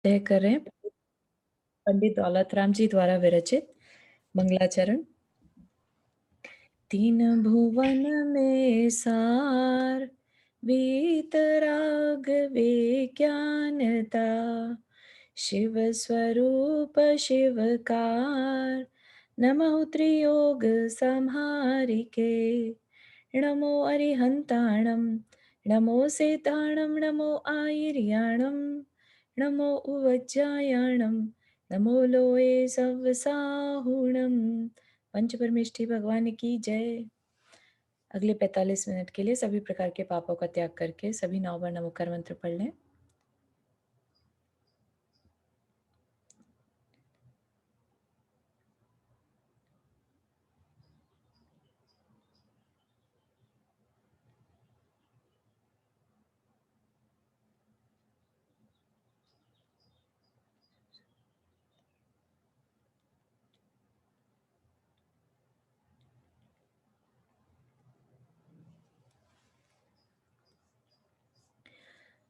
तय कर रहे हैं पंडित दौलत राम जी द्वारा विरचित मंगलाचरण। तीन भुवन में सार वीतराग विज्ञानता शिव स्वरूप शिवकार नमो त्रियोग संहारिके नमो अरिहंताणं नमो सेताणं नमो आयर्याणं नमो उवज्जायाणं नमो लोये सवसाहुणं। पंच परमेष्ठी भगवान की जय। अगले 45 मिनट के लिए सभी प्रकार के पापों का त्याग करके सभी 9 बार नमोकार मंत्र पढ़ लें।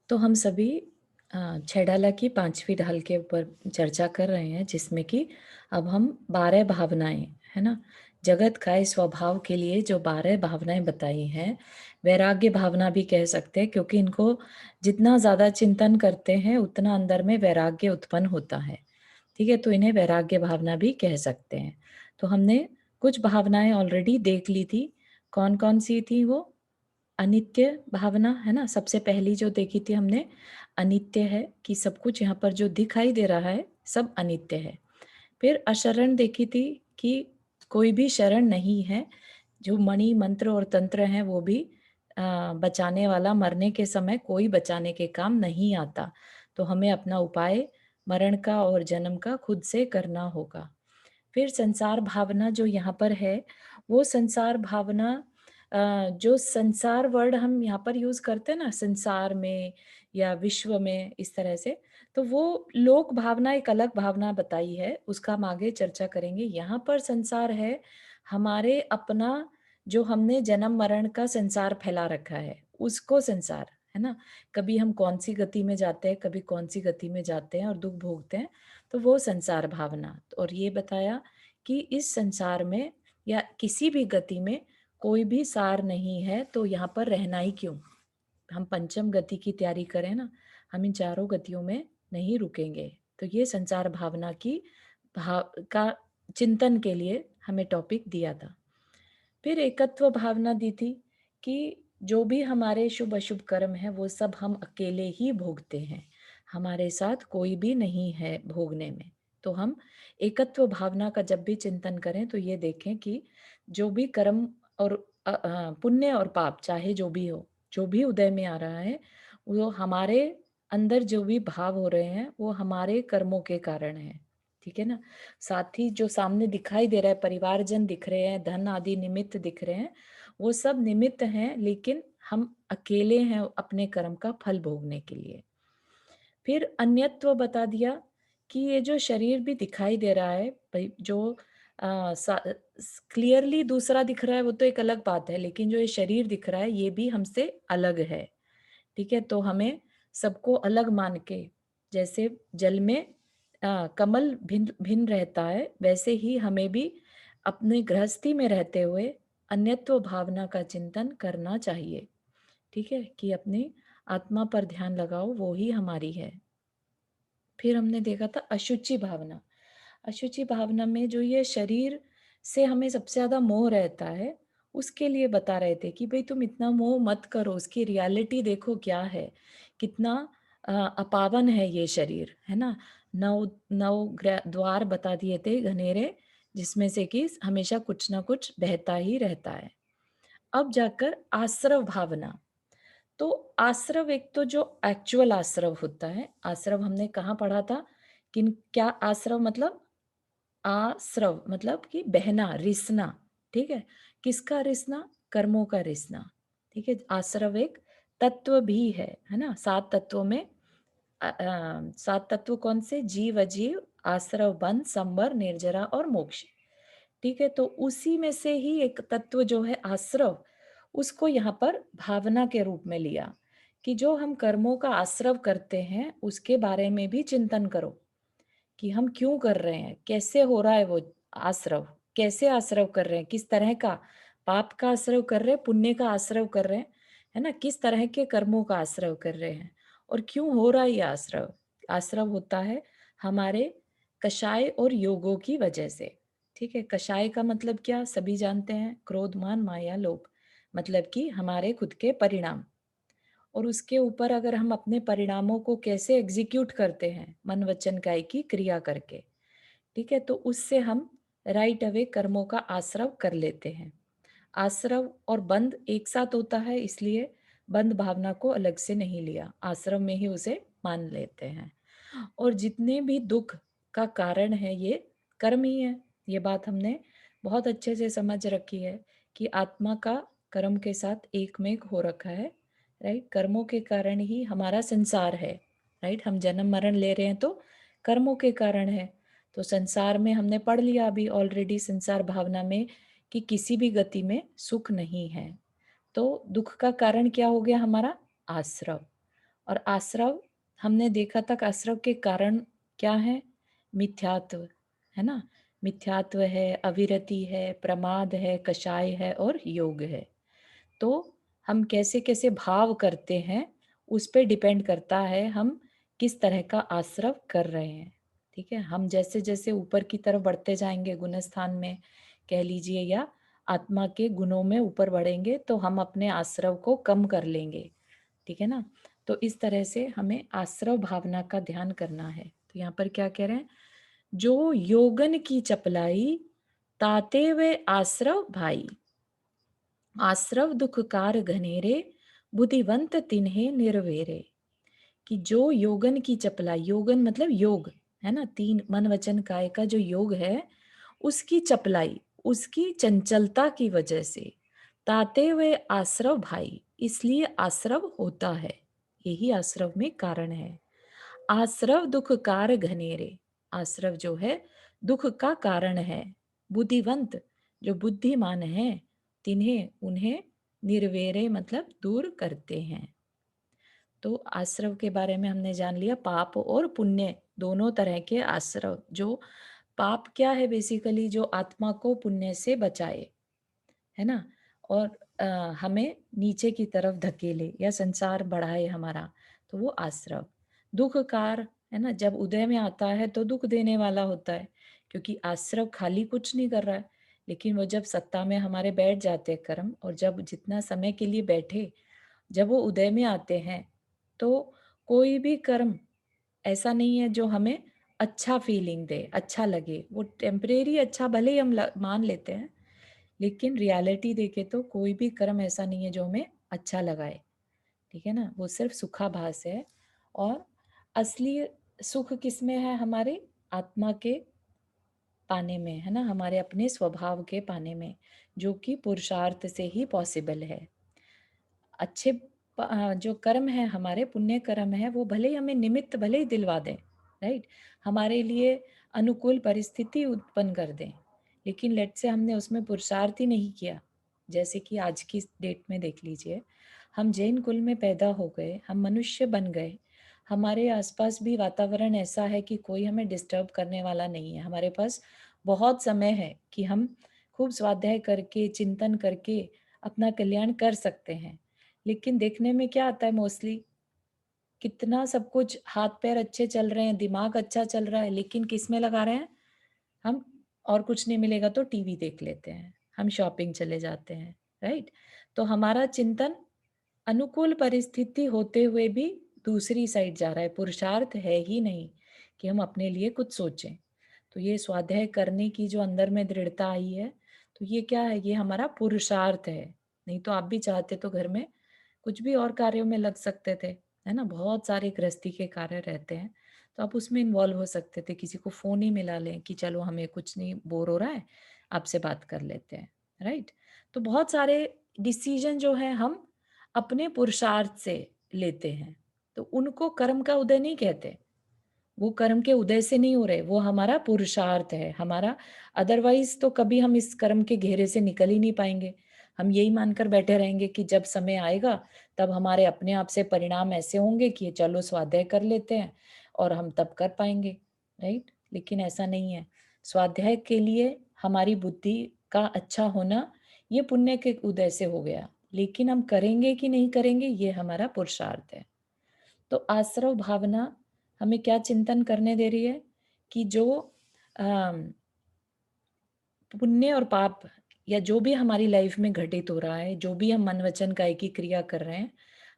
तो हम सभी छह ढाला की 5वीं ढाल के ऊपर चर्चा कर रहे हैं, जिसमें कि अब हम 12 भावनाएं, है ना, जगत काय स्वभाव के लिए जो 12 भावनाएं बताई हैं, वैराग्य भावना भी कह सकते हैं, क्योंकि इनको जितना ज़्यादा चिंतन करते हैं उतना अंदर में वैराग्य उत्पन्न होता है। ठीक है, तो इन्हें वैराग्य भावना भी कह सकते हैं। तो हमने कुछ भावनाएं ऑलरेडी देख ली थी। कौन कौन सी थी वो? अनित्य भावना, है ना, सबसे पहली जो देखी थी हमने, अनित्य है कि सब कुछ यहाँ पर जो दिखाई दे रहा है सब अनित्य है। फिर अशरण देखी थी कि कोई भी शरण नहीं है, जो मणि मंत्र और तंत्र हैं वो भी बचाने वाला, मरने के समय कोई बचाने के काम नहीं आता, तो हमें अपना उपाय मरण का और जन्म का खुद से करना होगा। फिर संसार भावना जो यहाँ पर है, वो संसार भावना जो संसार वर्ड हम यहाँ पर यूज करते हैं ना, संसार में या विश्व में, इस तरह से, तो वो लोक भावना एक अलग भावना बताई है, उसका हम आगे चर्चा करेंगे। यहाँ पर संसार है हमारे अपना, जो हमने जन्म मरण का संसार फैला रखा है, उसको संसार, है ना। कभी हम कौन सी गति में जाते हैं, कभी कौन सी गति में जाते हैं और दुख भोगते हैं, तो वो संसार भावना। और ये बताया कि इस संसार में या किसी भी गति में कोई भी सार नहीं है, तो यहाँ पर रहना ही क्यों। हम पंचम गति की तैयारी करें ना, हम इन चारों गतियों में नहीं रुकेंगे। तो ये संसार भावना की भाव का चिंतन के लिए हमें टॉपिक दिया था। फिर एकत्व भावना दी थी कि जो भी हमारे शुभ अशुभ कर्म है वो सब हम अकेले ही भोगते हैं, हमारे साथ कोई भी नहीं है भोगने में। तो हम एकत्व भावना का जब भी चिंतन करें तो ये देखें कि जो भी कर्म और पुण्य और पाप चाहे जो भी हो, जो भी उदय में आ रहा है, वो हमारे अंदर जो भी भाव हो रहे हैं वो हमारे कर्मों के कारण है। ठीक है ना। साथ ही जो सामने दिखाई दे रहा है, परिवारजन दिख रहे हैं, धन आदि निमित्त दिख रहे हैं, वो सब निमित्त हैं, लेकिन हम अकेले हैं अपने कर्म का फल भोगने के लिए। फिर अन्यत्व बता दिया कि ये जो शरीर भी दिखाई दे रहा है भाई, जो क्लियरली दूसरा दिख रहा है वो तो एक अलग बात है, लेकिन जो ये शरीर दिख रहा है ये भी हमसे अलग है। ठीक है, तो हमें सबको अलग मान के, जैसे जल में कमल भिन्न भिन्न रहता है, वैसे ही हमें भी अपने गृहस्थी में रहते हुए अन्यत्व भावना का चिंतन करना चाहिए। ठीक है, कि अपनी आत्मा पर ध्यान लगाओ, वो ही हमारी है। फिर हमने देखा था अशुचि भावना। अशुचि भावना में जो ये शरीर से हमें सबसे ज्यादा मोह रहता है, उसके लिए बता रहे थे कि भाई तुम इतना मोह मत करो, उसकी रियलिटी देखो क्या है, कितना अपावन है ये शरीर, है ना। नौ नौ द्वार बता दिए थे घनेरे, जिसमें से कि हमेशा कुछ ना कुछ बहता ही रहता है। अब जाकर आश्रव भावना। तो आश्रव, एक तो जो एक्चुअल आश्रव होता है, आश्रव हमने कहाँ पढ़ा था, किन क्या आश्रव मतलब, आश्रव मतलब कि बहना, रिसना। ठीक है, किसका रिसना? कर्मों का रिसना। ठीक है, आश्रव एक तत्व भी है ना। 7 तत्वों में 7 तत्व कौन से? जीव, अजीव, आश्रव, बंध, संवर, निर्जरा और मोक्ष। ठीक है, तो उसी में से ही एक तत्व जो है आश्रव, उसको यहाँ पर भावना के रूप में लिया कि जो हम कर्मों का आश्रव करते हैं उसके बारे में भी चिंतन करो कि हम क्यों कर रहे हैं, कैसे हो रहा है वो आश्रव, कैसे आश्रव कर रहे हैं, किस तरह का पाप का आश्रव कर रहे हैं, पुण्य का आश्रव कर रहे हैं, है ना, किस तरह के कर्मों का आश्रव कर रहे हैं और क्यों हो रहा है ये आश्रव। आश्रव होता है हमारे कषाय और योगों की वजह से। ठीक है, कषाय का मतलब क्या सभी जानते हैं, क्रोध मान माया लोभ, मतलब कि हमारे खुद के परिणाम। और उसके ऊपर अगर हम अपने परिणामों को कैसे एग्जीक्यूट करते हैं मन वचन काया की क्रिया करके, ठीक है, तो उससे हम राइट अवे कर्मों का आश्रव कर लेते हैं। आश्रव और बंध एक साथ होता है, इसलिए बंध भावना को अलग से नहीं लिया, आश्रव में ही उसे मान लेते हैं। और जितने भी दुख का कारण है ये कर्म ही है। ये बात हमने बहुत अच्छे से समझ रखी है कि आत्मा का कर्म के साथ एक में एक हो रखा है। राइट, कर्मों के कारण ही हमारा संसार है। राइट, हम जन्म मरण ले रहे हैं तो कर्मों के कारण है। तो संसार में हमने पढ़ लिया अभी ऑलरेडी संसार भावना में कि किसी भी गति में सुख नहीं है। तो दुख का कारण क्या हो गया हमारा आश्रव। और आश्रव हमने देखा तक आश्रव के कारण क्या है, मिथ्यात्व, है ना, मिथ्यात्व है, अविरति है, प्रमाद है, कषाय है और योग है। तो हम कैसे कैसे भाव करते हैं उस पे डिपेंड करता है हम किस तरह का आश्रव कर रहे हैं। ठीक है, हम जैसे जैसे ऊपर की तरफ बढ़ते जाएंगे गुणस्थान में कह लीजिए या आत्मा के गुणों में ऊपर बढ़ेंगे तो हम अपने आश्रव को कम कर लेंगे। ठीक है ना, तो इस तरह से हमें आश्रव भावना का ध्यान करना है। तो यहाँ पर क्या कह रहे हैं, जो योगन की चपलाई ताते वे आश्रव भाई, आश्रव दुखकार घनेरे बुद्धिवंत तिन्हे निर्वेरे। कि जो योगन की चपलाई, योगन मतलब योग, है ना, तीन मन वचन काय का जो योग है उसकी चपलाई, उसकी चंचलता की वजह से ताते हुए आश्रव भाई, इसलिए आश्रव होता है, यही आश्रव में कारण है। आश्रव दुख कार घनेरे, आश्रव जो है दुख का कारण है। बुद्धिवंत जो बुद्धिमान है, तिन्हें उन्हें निर्वेरे मतलब दूर करते हैं। तो आश्रव के बारे में हमने जान लिया, पाप और पुण्य दोनों तरह के आश्रव। जो पाप क्या है, बेसिकली जो आत्मा को पुण्य से बचाए, है ना, और हमें नीचे की तरफ धकेले या संसार बढ़ाए हमारा, तो वो आश्रव। दुख कार, है ना, जब उदय में आता है तो दुख देने वाला होता है, क्योंकि आश्रव खाली कुछ नहीं कर रहा है। लेकिन वो जब सत्ता में हमारे बैठ जाते हैं कर्म, और जब जितना समय के लिए बैठे, जब वो उदय में आते हैं तो कोई भी कर्म ऐसा नहीं है जो हमें अच्छा फीलिंग दे, अच्छा लगे। वो टेम्परेरी अच्छा भले ही हम मान लेते हैं, लेकिन रियलिटी देखे तो कोई भी कर्म ऐसा नहीं है जो हमें अच्छा लगाए। ठीक है ना, वो सिर्फ सुखाभास है। और असली सुख किसमें है, हमारे आत्मा के पाने में, है ना, हमारे अपने स्वभाव के पाने में, जो कि पुरुषार्थ से ही पॉसिबल है। अच्छे जो कर्म है हमारे पुण्य कर्म है, वो भले ही हमें निमित्त भले ही दिलवा दें, राइट, हमारे लिए अनुकूल परिस्थिति उत्पन्न कर दें, लेकिन लेट से हमने उसमें पुरुषार्थ ही नहीं किया। जैसे कि आज की डेट में देख लीजिए, हम जैन कुल में पैदा हो गए, हम मनुष्य बन गए, हमारे आसपास भी वातावरण ऐसा है कि कोई हमें डिस्टर्ब करने वाला नहीं है, हमारे पास बहुत समय है कि हम खूब स्वाध्याय करके चिंतन करके अपना कल्याण कर सकते हैं। लेकिन देखने में क्या आता है मोस्टली, कितना सब कुछ हाथ पैर अच्छे चल रहे हैं, दिमाग अच्छा चल रहा है, लेकिन किस में लगा रहे हैं हम, और कुछ नहीं मिलेगा तो टीवी देख लेते हैं, हम शॉपिंग चले जाते हैं, राइट। तो हमारा चिंतन अनुकूल परिस्थिति होते हुए भी दूसरी साइड जा रहा है, पुरुषार्थ है ही नहीं कि हम अपने लिए कुछ सोचें। तो ये स्वाध्याय करने की जो अंदर में दृढ़ता आई है, तो ये क्या है, ये हमारा पुरुषार्थ है। नहीं तो आप भी चाहते तो घर में कुछ भी और कार्यों में लग सकते थे, है ना, बहुत सारे गृहस्थी के कार्य रहते हैं, तो आप उसमें इन्वॉल्व हो सकते थे, किसी को फोन ही मिला लें कि चलो हमें कुछ नहीं, बोर हो रहा है, आपसे बात कर लेते हैं, राइट। तो बहुत सारे डिसीजन जो है हम अपने पुरुषार्थ से लेते हैं, तो उनको कर्म का उदय नहीं कहते, वो कर्म के उदय से नहीं हो रहे, वो हमारा पुरुषार्थ है हमारा। अदरवाइज तो कभी हम इस कर्म के घेरे से निकल ही नहीं पाएंगे। हम यही मानकर बैठे रहेंगे कि जब समय आएगा तब हमारे अपने आप से परिणाम ऐसे होंगे कि चलो स्वाध्याय कर लेते हैं और हम तब कर पाएंगे, राइट? लेकिन ऐसा नहीं है। स्वाध्याय के लिए हमारी बुद्धि का अच्छा होना ये पुण्य के उदय से हो गया, लेकिन हम करेंगे कि नहीं करेंगे ये हमारा पुरुषार्थ है। तो आश्रव भावना हमें क्या चिंतन करने दे रही है कि जो अम, पुण्य और पाप या जो भी हमारी लाइफ में घटित हो रहा है, जो भी हम मन वचन काय की क्रिया कर रहे हैं,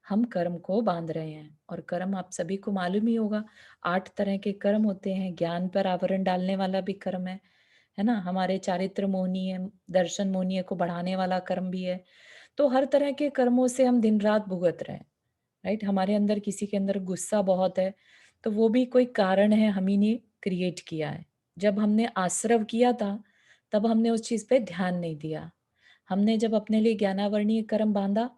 हम कर्म को बांध रहे हैं। और कर्म आप सभी को मालूम ही होगा, 8 तरह के कर्म होते हैं। ज्ञान पर आवरण डालने वाला भी कर्म है ना? हमारे चारित्र मोहनीय, दर्शन मोहनीय को बढ़ाने वाला कर्म भी है। तो हर तरह के कर्मों से हम दिन रात भुगत रहे हैं, राइट? हमारे अंदर किसी के अंदर गुस्सा बहुत है, तो वो भी कोई कारण है, हम ही ने क्रिएट किया है। जब हमने आश्रव किया था, तब हमने उस चीज़ पे ध्यान नहीं दिया। हमने जब अपने लिए ज्ञानावर्णीय कर्म बाँधा,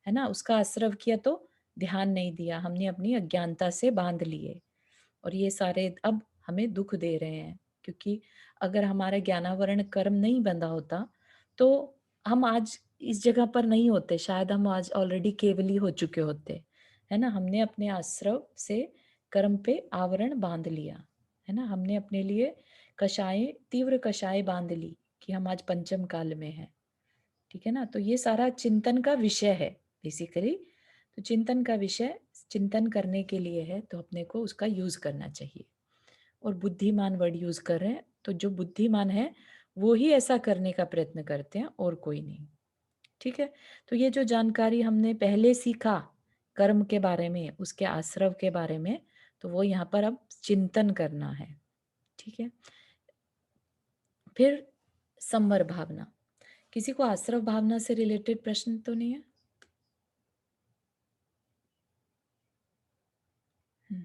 है ना? उसका आश्रव किया तो ध्यान नहीं दिया, हमने अपनी अज्ञानता से बाँध लिए और ये सारे अब हमें दुःख दे रहे हैं। क्योंकि अगर हमारा ज्ञानावरण कर्म नहीं बंधा होता, तो हम आज इस जगह पर नहीं होते, शायद हम आज ऑलरेडी केवली हो चुके होते, है ना? हमने अपने आश्रव से कर्म पे आवरण बाँध लिया, है ना? हमने अपने लिए कषाय तीव्र कषाय बाँध ली कि हम आज पंचम काल में हैं, ठीक है ना? तो ये सारा चिंतन का विषय है बेसिकली। तो चिंतन का विषय चिंतन करने के लिए है, तो अपने को उसका यूज़ करना चाहिए। और बुद्धिमान वर्ड यूज़ कर रहे हैं, तो जो बुद्धिमान है, वो ही ऐसा करने का प्रयत्न करते हैं और कोई नहीं। ठीक है? तो ये जो जानकारी हमने पहले सीखा कर्म के बारे में, उसके आश्रव के बारे में, तो वो यहाँ पर अब चिंतन करना है। ठीक है? फिर संवर भावना। किसी को आश्रव भावना से रिलेटेड प्रश्न तो नहीं है? हुँ।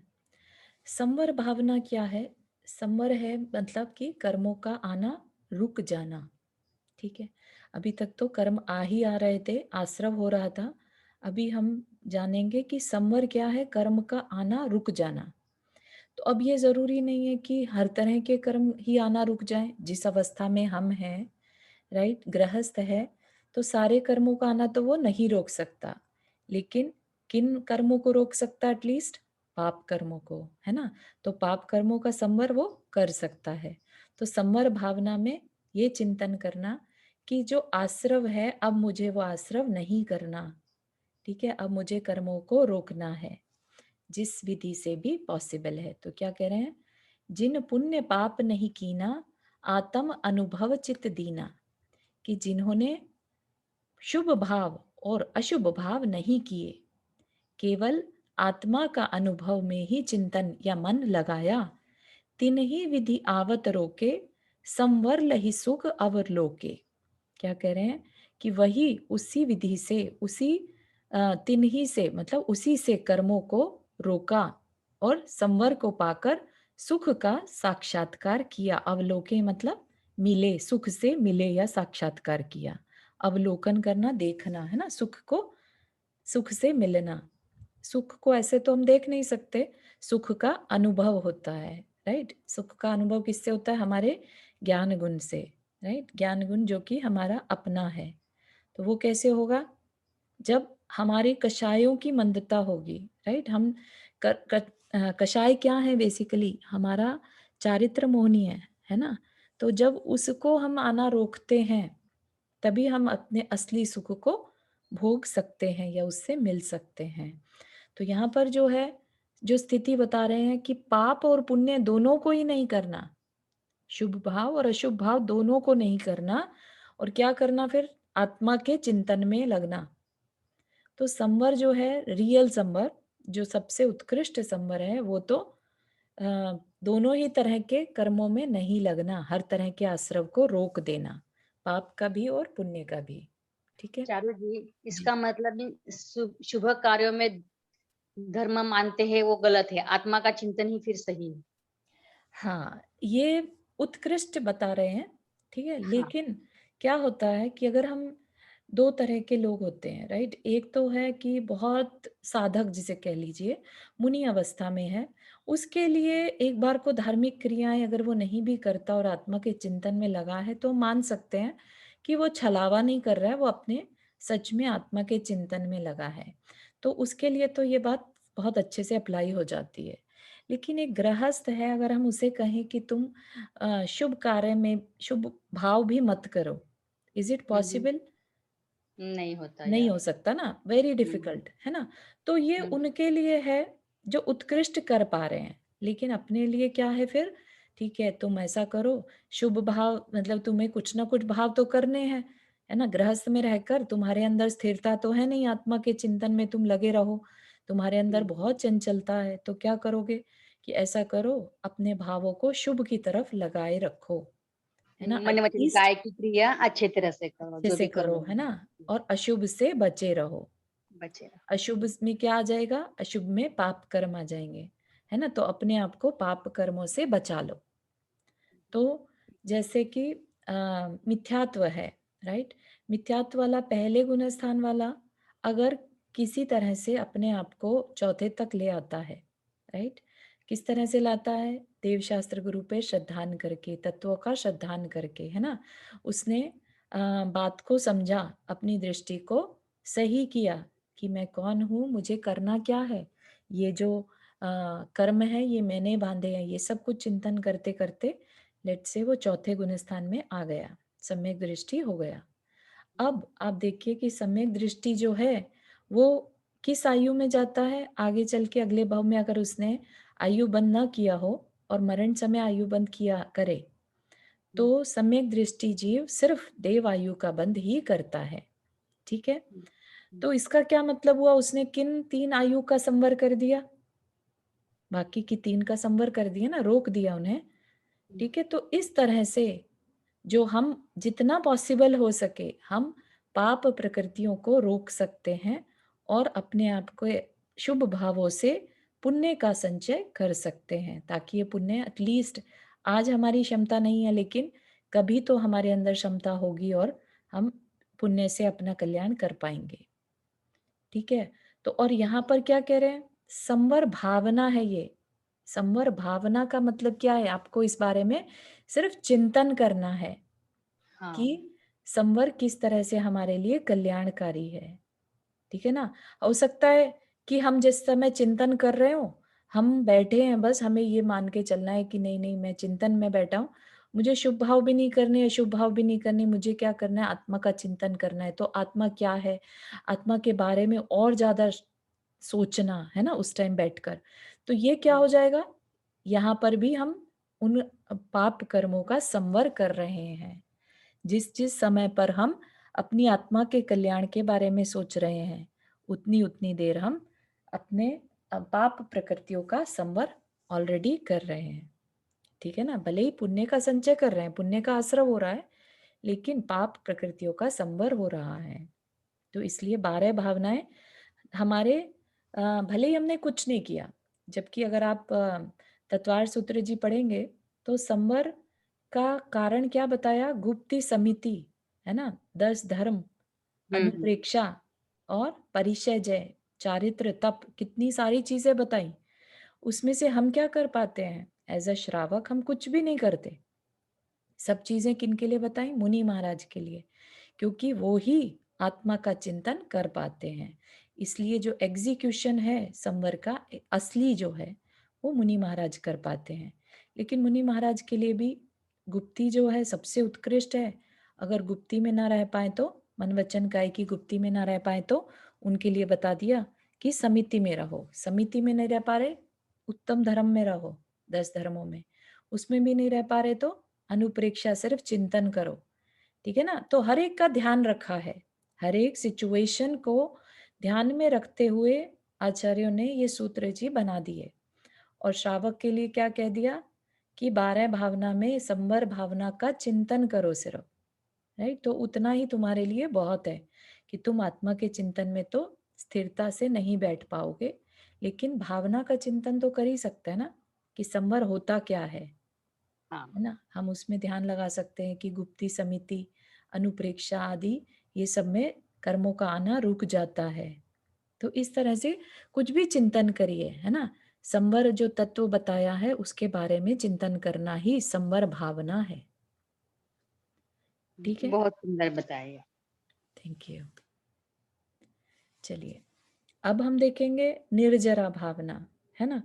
संवर भावना क्या है? संवर है मतलब कि कर्मों का आना रुक जाना। ठीक है? अभी तक तो कर्म आ ही आ रहे थे, आश्रव हो रहा था। अभी हम जानेंगे कि संवर क्या है? कर्म का आना रुक जाना। तो अब ये ज़रूरी नहीं है कि हर तरह के कर्म ही आना रुक जाएँ। जिस अवस्था में हम हैं, राइट? गृहस्थ है, तो सारे कर्मों का आना तो वो नहीं रोक सकता। लेकिन किन कर्मों को रोक सकता है एटलीस्ट? पाप कर्मों को, है ना? तो पाप कर्मों का संवर वो कर सकता है। तो संवर भावना में ये चिंतन करना कि जो आश्रव है, अब मुझे वो आश्रव नहीं करना, ठीक है? अब मुझे कर्मों को रोकना है, जिस विधि से भी पॉसिबल है। तो क्या कह रहे हैं? जिन पुण्य पाप नहीं कीना, आत्म अनुभव चित्त दीना। कि जिन्होंने शुभ भाव और अशुभ भाव नहीं किए, केवल आत्मा का अनुभव में ही चिंतन या मन लगाया, तिन ही विधि आवत रोके, संवर लहि सुख अवरलोके। क्या कह रहे हैं कि वही उसी विधि से, उसी तिन ही से मतलब उसी से कर्मों को रोका और संवर को पाकर सुख का साक्षात्कार किया। अवलोके मतलब मिले, सुख से मिले या साक्षात्कार किया। अवलोकन करना, देखना, है ना? सुख को, सुख से मिलना। सुख को ऐसे तो हम देख नहीं सकते, सुख का अनुभव होता है, राइट? सुख का अनुभव किससे होता है? हमारे ज्ञान गुण से, राइट? ज्ञान गुण जो कि हमारा अपना है। तो वो कैसे होगा? जब हमारी कषायों की मंदता होगी, राइट? हम कषाय क्या है बेसिकली? हमारा चारित्र मोहनीय है ना? तो जब उसको हम आना रोकते हैं, तभी हम अपने असली सुख को भोग सकते हैं या उससे मिल सकते हैं। तो यहाँ पर जो है, जो स्थिति बता रहे हैं कि पाप और पुण्य दोनों को ही नहीं करना, शुभ भाव और अशुभ भाव दोनों को नहीं करना। और क्या करना फिर? आत्मा के चिंतन में लगना। तो संवर जो है, रियल संवर, जो सबसे उत्कृष्ट संवर है, वो तो अ, दोनों ही तरह के कर्मों में नहीं लगना, हर तरह के आश्रव को रोक देना, पाप का भी और पुण्य का भी। ठीक है? चारू जी, जी। इसका मतलब शुभ कार्यों में धर्म मानते हैं वो गलत है, आत्मा का चिंतन ही फिर सही है। हाँ, ये उत्कृष्ट बता रहे हैं, ठीक है? हाँ। लेकिन क्या होता है कि अगर हम 2 तरह के लोग होते हैं, राइट? एक तो है कि बहुत साधक जिसे कह लीजिए, मुनि अवस्था में है, उसके लिए एक बार को धार्मिक क्रियाएँ अगर वो नहीं भी करता और आत्मा के चिंतन में लगा है, तो मान सकते हैं कि वो छलावा नहीं कर रहा है, वो अपने सच में आत्मा के चिंतन में लगा है। तो उसके लिए तो ये बात बहुत अच्छे से अप्लाई हो जाती है। लेकिन एक गृहस्थ है, अगर हम उसे कहें कि तुम शुभ कार्य में शुभ भाव भी मत करो, is it hmm, hmm. Possible? नहीं होता नहीं यार। हो सकता ना, वेरी हुँ, डिफिकल्ट, है ना? तो ये हुँ, उनके लिए है जो उत्कृष्ट कर पा रहे हैं, लेकिन अपने लिए क्या है फिर? ठीक है, तुम ऐसा करो, शुभ भाव मतलब तुम्हें कुछ ना कुछ भाव तो करने हैं, है ना? गृहस्थ में रहकर तुम्हारे अंदर स्थिरता तो है नहीं, आत्मा के चिंतन में तुम लगे रहो, तुम्हारे अंदर हुँ। बहुत चंचलता है, तो क्या करोगे कि ऐसा करो, अपने भावों को शुभ की तरफ लगाए रखो, है ना? मन वचन एटलीस्ट काया की क्रिया अच्छे तरह से करो, अच्छे जो से भी करो, करो। है ना? और अशुभ से बचे रहो। बचे रहो। अशुभ में क्या आ जाएगा? अशुभ में पाप कर्म आ जाएँगे, है ना? तो अपने आप को पाप कर्मों से बचा लो। तो जैसे कि मिथ्यात्व है, राइट? मिथ्यात्व वाला पहले गुण स्थान वाला अगर किसी तरह से अपने आप को चौथे तक ले आता है, राइट? किस तरह से लाता है? देवशास्त्र गुरु पे श्रद्धान करके, तत्वों का श्रद्धान करके, है ना? उसने बात को समझा, अपनी दृष्टि को सही किया कि मैं कौन हूँ, मुझे करना क्या है? ये जो कर्म है, ये मैंने बाँधे हैं, ये सब कुछ चिंतन करते-करते लेट्स से वो चौथे गुण स्थान में आ गया, सम्यक दृष्टि हो गया। अब आप देखिए कि सम्यक दृष्टि जो है, वो किस आयु में जाता है? आगे चल के अगले भाव में अगर उसने आयु बंध ना किया हो और मरण समय आयु बंध किया करे, हुँ, तो सम्यक दृष्टि जीव सिर्फ देव आयु का बंध ही करता है, ठीक है? हुँ, हुँ, तो इसका क्या मतलब हुआ? उसने किन 3 आयु का संवर कर दिया? बाकी की 3 का संवर कर दिया ना, रोक दिया उन्हें, हुँ, ठीक है? तो इस तरह से जो हम जितना पॉसिबल हो सके हम पाप प्रकृतियों को रोक सकते हैं और अपने आप को शुभ भावों से पुण्य का संचय कर सकते हैं, ताकि ये पुण्य एटलीस्ट आज हमारी क्षमता नहीं है, लेकिन कभी तो हमारे अंदर क्षमता होगी और हम पुण्य से अपना कल्याण कर पाएंगे, ठीक है? तो और हुँ। यहाँ पर क्या कह रहे हैं? संवर भावना है ये। संवर भावना का मतलब क्या है? आपको इस बारे में सिर्फ चिंतन करना है कि हाँ। संवर किस तरह से हमारे लिए कल्याणकारी है, ठीक है ना? हो सकता है कि हम जिस समय चिंतन कर रहे हों, हम बैठे हैं बस हमें ये मान के चलना है कि नहीं-नहीं मैं चिंतन में बैठा हूँ, मुझे शुभ भाव भी नहीं करने, अशुभ भाव भी नहीं करने, मुझे क्या करना है आत्मा का चिंतन करना है। तो आत्मा क्या है? आत्मा के बारे में और ज़्यादा सोचना, है ना? उस टाइम बैठकर। तो ये क्या हुँ, हो जाएगा? यहाँ पर भी हम उन पाप कर्मों का संवर कर रहे हैं। जिस-जिस समय पर हम अपनी आत्मा के कल्याण के बारे में सोच रहे हैं, उतनी-उतनी देर हम अपने पाप प्रकृतियों का संवर ऑलरेडी कर रहे हैं। ठीक है ना? भले ही पुण्य का संचय कर रहे हैं, पुण्य का आश्रव हो रहा है, लेकिन पाप प्रकृतियों का संवर हो रहा है। तो इसलिए 12 भावनाएँ हमारे भले ही हमने कुछ नहीं किया, जबकि अगर आप तत्वार सूत्र जी पढ़ेंगे, तो संवर का कारण क्या बताया? गुप्ति समिति, है ना? 10 धर्म, हुँ, हुँ। अनुप्रेक्षा और परिचय, चारित्र, तप, कितनी सारी चीज़ें बताई। उसमें से हम क्या कर पाते हैं? एज़ अ श्रावक हम कुछ भी नहीं करते। सब चीज़ें किनके लिए बताई? मुनि महाराज के लिए, क्योंकि वो ही आत्मा का चिंतन कर पाते हैं। इसलिए जो एग्ज़ीक्यूशन है संवर का असली जो है, वो मुनि महाराज कर पाते हैं। लेकिन मुनि महाराज के लिए भी गुप्ती जो है सबसे उत्कृष्ट है। अगर गुप्ती में ना रह पाएँ तो मन, वचन, काया की गुप्ती में ना रह पाएँ तो उनके लिए बता दिया कि समिति में रहो। समिति में नहीं रह पा रहे, उत्तम धर्म में रहो, 10 धर्मों में। उसमें भी नहीं रह पा रहे तो अनुप्रेक्षा सिर्फ चिंतन करो, ठीक है ना? तो हर एक का ध्यान रखा है, हर एक सिचुएशन को ध्यान में रखते हुए आचार्यों ने ये सूत्र जी बना दिए। और श्रावक के लिए क्या कह दिया कि 12 भावना में संवर भावना का चिंतन करो सिर्फ, राइट? तो उतना ही तुम्हारे लिए बहुत है कि तुम आत्मा के चिंतन में तो स्थिरता से नहीं बैठ पाओगे, लेकिन भावना का चिंतन तो कर ही सकते हैं ना कि संवर होता क्या हाँ, है ना? हम उसमें ध्यान लगा सकते हैं कि गुप्ती समिति, अनुप्रेक्षा आदि ये सब में कर्मों का आना रुक जाता है। तो इस तरह से कुछ भी चिंतन करिए, है ना? संवर जो तत्व बताया है उसके बारे में चिंतन करना ही संवर भावना है। ठीक है? बहुत सुंदर बताया। Thank you. चलिए, अब हम देखेंगे निर्जरा भावना, है ना?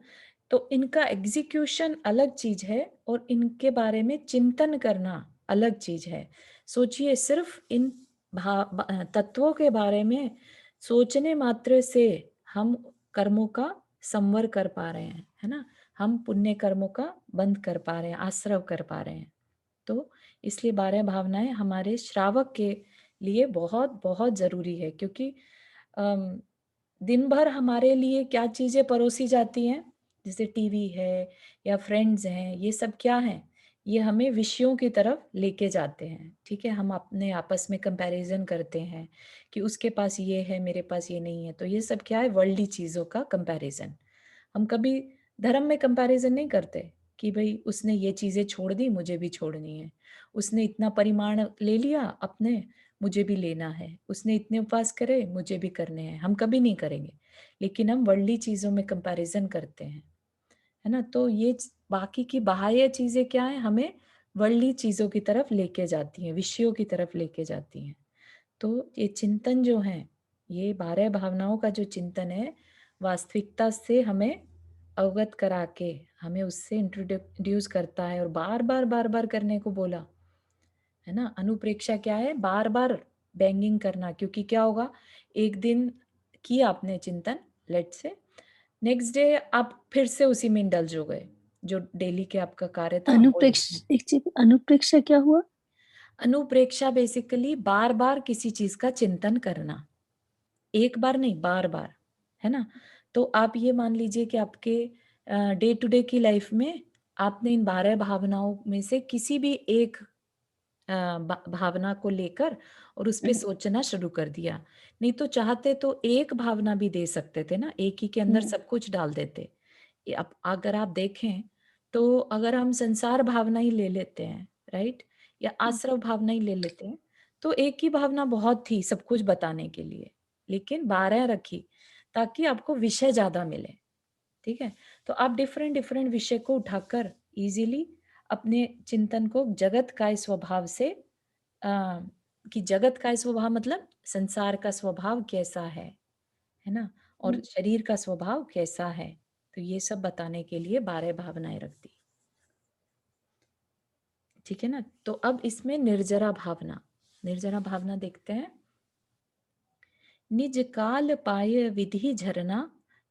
तो इनका एग्ज़ीक्यूशन अलग चीज़ है और इनके बारे में चिंतन करना अलग चीज़ है। सोचिए सिर्फ़ इन तत्वों के बारे में सोचने मात्र से हम कर्मों का संवर कर पा रहे हैं, है ना? हम पुण्य कर्मों का बंध कर पा रहे हैं, आश्रव कर पा रहे हैं। तो इसलिए 12 भावनाएँ हमारे श्रावक के लिए बहुत-बहुत ज़रूरी है क्योंकि अम, दिन भर हमारे लिए क्या चीज़ें परोसी जाती हैं, जैसे टीवी है या फ्रेंड्स हैं, ये सब क्या हैं? ये हमें विषयों की तरफ लेके जाते हैं, ठीक है? हम अपने आपस में कंपैरिज़न करते हैं कि उसके पास ये है, मेरे पास ये नहीं है, तो ये सब क्या है? वर्ल्डली चीज़ों का कंपैरिज़न। हम कभी धर्म में कंपैरिज़न नहीं करते कि भई उसने ये चीज़ें छोड़ दी, मुझे भी छोड़नी है। उसने इतना परिमाण ले लिया अपने, मुझे भी लेना है। उसने इतने उपवास करे, मुझे भी करने हैं। हम कभी नहीं करेंगे, लेकिन हम वर्ldly चीज़ों में कंपैरिज़न करते हैं, है ना? तो ये बाकी की बाह्य चीज़ें क्या हैं, हमें वर्ldly चीज़ों की तरफ लेके जाती हैं, विषयों की तरफ लेके जाती हैं। तो ये चिंतन जो है, ये 12 भावनाओं का जो चिंतन है, वास्तविकता से हमें अवगत करा के, हमें उससे इंट्रोड्यूस करता है और बार-बार, बार-बार करने को बोला, है ना? अनुप्रेक्षा क्या है? बार-बार बैंगिंग करना क्योंकि क्या होगा, एक दिन किया आपने चिंतन लेट्स से, नेक्स्ट डे आप फिर से उसी में इंडल्ज हो गए, जो डेली के आपका कार्य था वो नहीं है। एक चीज, अनुप्रेक्षा क्या हुआ? अनुप्रेक्षा बेसिकली बार-बार किसी चीज़ का चिंतन करना। एक बार नहीं, बार-बार, है ना? तो आप ये मान लीजिए कि आपके डे टू डे की लाइफ में आपने इन 12 भावनाओं में से किसी भी एक भावना को लेकर और उस पे सोचना शुरू कर दिया। नहीं तो चाहते तो एक भावना भी दे सकते थे ना, एक ही के अंदर सब कुछ डाल देते। ये अब अगर आप देखें, तो अगर हम संसार भावना ही ले लेते हैं, राइट? या आश्रव भावना ही ले लेते हैं, तो एक ही भावना बहुत थी सब कुछ बताने के लिए, लेकिन 12 रखी ताकि आपको विषय ज़्यादा मिले, ठीक है? तो आप डिफरेंट-डिफरेंट विषय को उठाकर ईज़िली अपने चिंतन को जगत का इस स्वभाव से अ, कि जगत का स्वभाव मतलब संसार का स्वभाव कैसा है ना? और शरीर का स्वभाव कैसा है? तो ये सब बताने के लिए 12 भावनाएँ रख दी। ठीक है ना? तो अब इसमें निर्जरा भावना देखते हैं। निज काल पाय विधि झरना,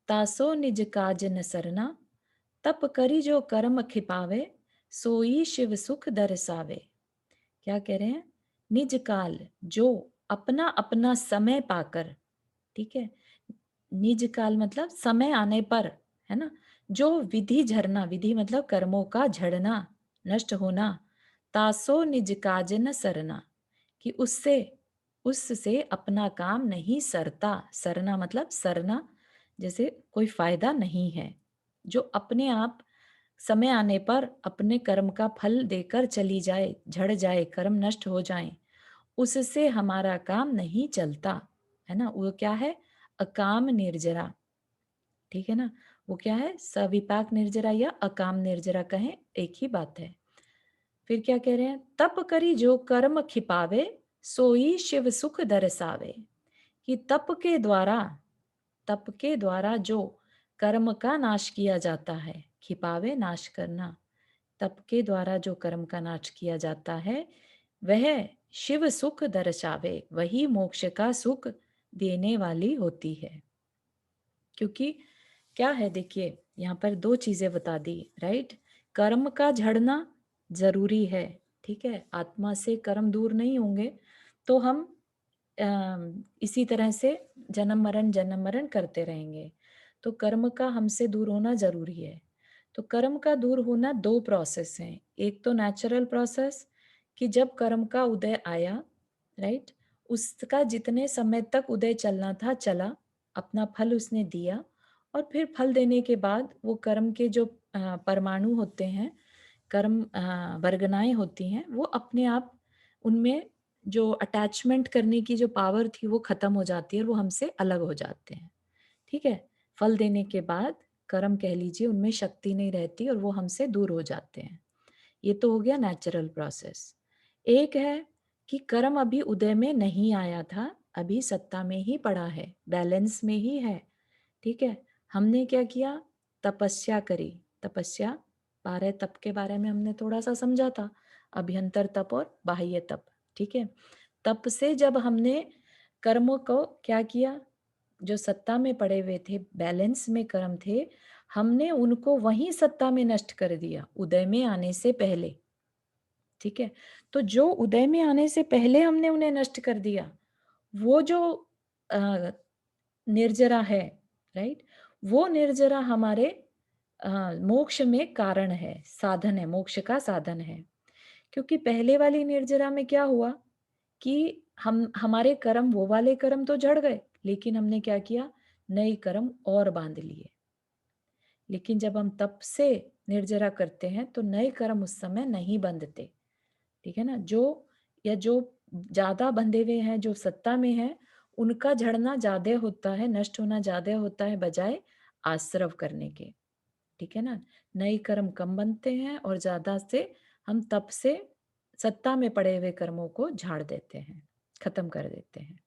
तासो निज काज न सरना, तप करी जो कर्म खिपावे, सोई शिव सुख दरसावे। क्या कह रहे हैं? निज काल, जो अपना अपना समय पाकर, ठीक है? निज काल मतलब समय आने पर, है ना? जो विधि झरना, विधि मतलब कर्मों का झड़ना, नष्ट होना, तासो निज काज न सरना, कि उससे अपना काम नहीं सरता। सरना मतलब सरना, जैसे कोई फायदा नहीं है। जो अपने आप समय आने पर अपने कर्म का फल देकर चली जाए, झड़ जाए, कर्म नष्ट हो जाएं, उससे हमारा काम नहीं चलता, है ना? वो क्या है? अकाम निर्जरा, ठीक है ना? वो क्या है? सविपाक निर्जरा या अकाम निर्जरा कहें, एक ही बात है। फिर क्या कह रहे हैं? तप करी जो कर्म खिपावे, सोई शिव सुख दरसावे। कि तप के द्वारा जो कर्म का नाश किया जाता है, खिपावे नाश करना, तप के द्वारा जो कर्म का नाश किया जाता है, वह शिव सुख दर्शावे, वही मोक्ष का सुख देने वाली होती है। क्योंकि क्या है देखिए, यहाँ पर 2 चीज़ें बता दी, राइट? कर्म का झड़ना ज़रूरी है, ठीक है? आत्मा से कर्म दूर नहीं होंगे, तो हम इसी तरह से जन्म मरण करते रहेंगे। तो कर्म का हमसे दूर होना ज़रूरी है। तो कर्म का दूर होना 2 प्रोसेस हैं। एक तो नेचुरल प्रोसेस कि जब कर्म का उदय आया, राइट? उसका जितने समय तक उदय चलना था चला, अपना फल उसने दिया और फिर फल देने के बाद वो कर्म के जो परमाणु होते हैं, कर्म वर्गनाएँ होती हैं, वो अपने आप उनमें जो अटैचमेंट करने की जो पावर थी वो ख़त्म हो जाती है और वो हमसे अलग हो जाते हैं, ठीक है? फल देने के बाद कर्म कह लीजिए उनमें शक्ति नहीं रहती और वो हमसे दूर हो जाते हैं। ये तो हो गया नेचुरल प्रोसेस। एक है कि कर्म अभी उदय में नहीं आया था, अभी सत्ता में ही पड़ा है, बैलेंस में ही है। ठीक है, हमने क्या किया, तपस्या करी। तपस्या 12 तप के बारे में हमने थोड़ा सा समझा था, अभ्यंतर तप और बाह्य तप। ठीक है, तप से जब हमने कर्मों को क्या किया, जो सत्ता में पड़े हुए थे, बैलेंस में कर्म थे, हमने उनको वहीं सत्ता में नष्ट कर दिया उदय में आने से पहले। ठीक है, तो जो उदय में आने से पहले हमने उन्हें नष्ट कर दिया, वो जो अ, निर्जरा है, राइट, वो निर्जरा हमारे मोक्ष में कारण है, साधन है, मोक्ष का साधन है। क्योंकि पहले वाली निर्जरा में क्या हुआ कि हम हमारे कर्म, वो वाले कर्म तो जड़ गए, लेकिन हमने क्या किया, नए कर्म और बांध लिए। लेकिन जब हम तप से निर्जरा करते हैं तो नए कर्म उस समय नहीं बंधते। ठीक है ना, जो ज्यादा बंधे हुए हैं, जो सत्ता में है, उनका झड़ना ज्यादा होता है, नष्ट होना ज्यादा होता है बजाय आश्रव करने के। ठीक है ना, नए कर्म कम बनते हैं और ज्यादा से हम तप से सत्ता में पड़े हुए कर्मों को झाड़ देते हैं, खत्म कर देते हैं।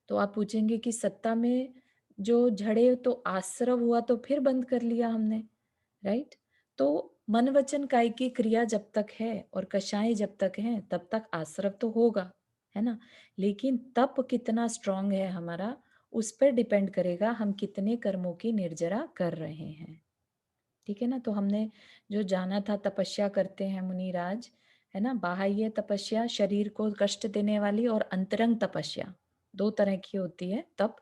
तो आप पूछेंगे कि सत्ता में जो झड़े तो आश्रव हुआ तो फिर बंद कर लिया हमने, राइट। तो मन वचन काय की क्रिया जब तक है और कषाय जब तक है तब तक आश्रव तो होगा, है ना। लेकिन तप कितना स्ट्रांग है हमारा, उस पर डिपेंड करेगा हम कितने कर्मों की निर्जरा कर रहे हैं। ठीक है ना, तो हमने जो जाना था, तपस्या करते हैं मुनिराज, है ना। बाह्य तपस्या शरीर को कष्ट देने वाली, और अंतरंग तपस्या, दो तरह की होती है तप,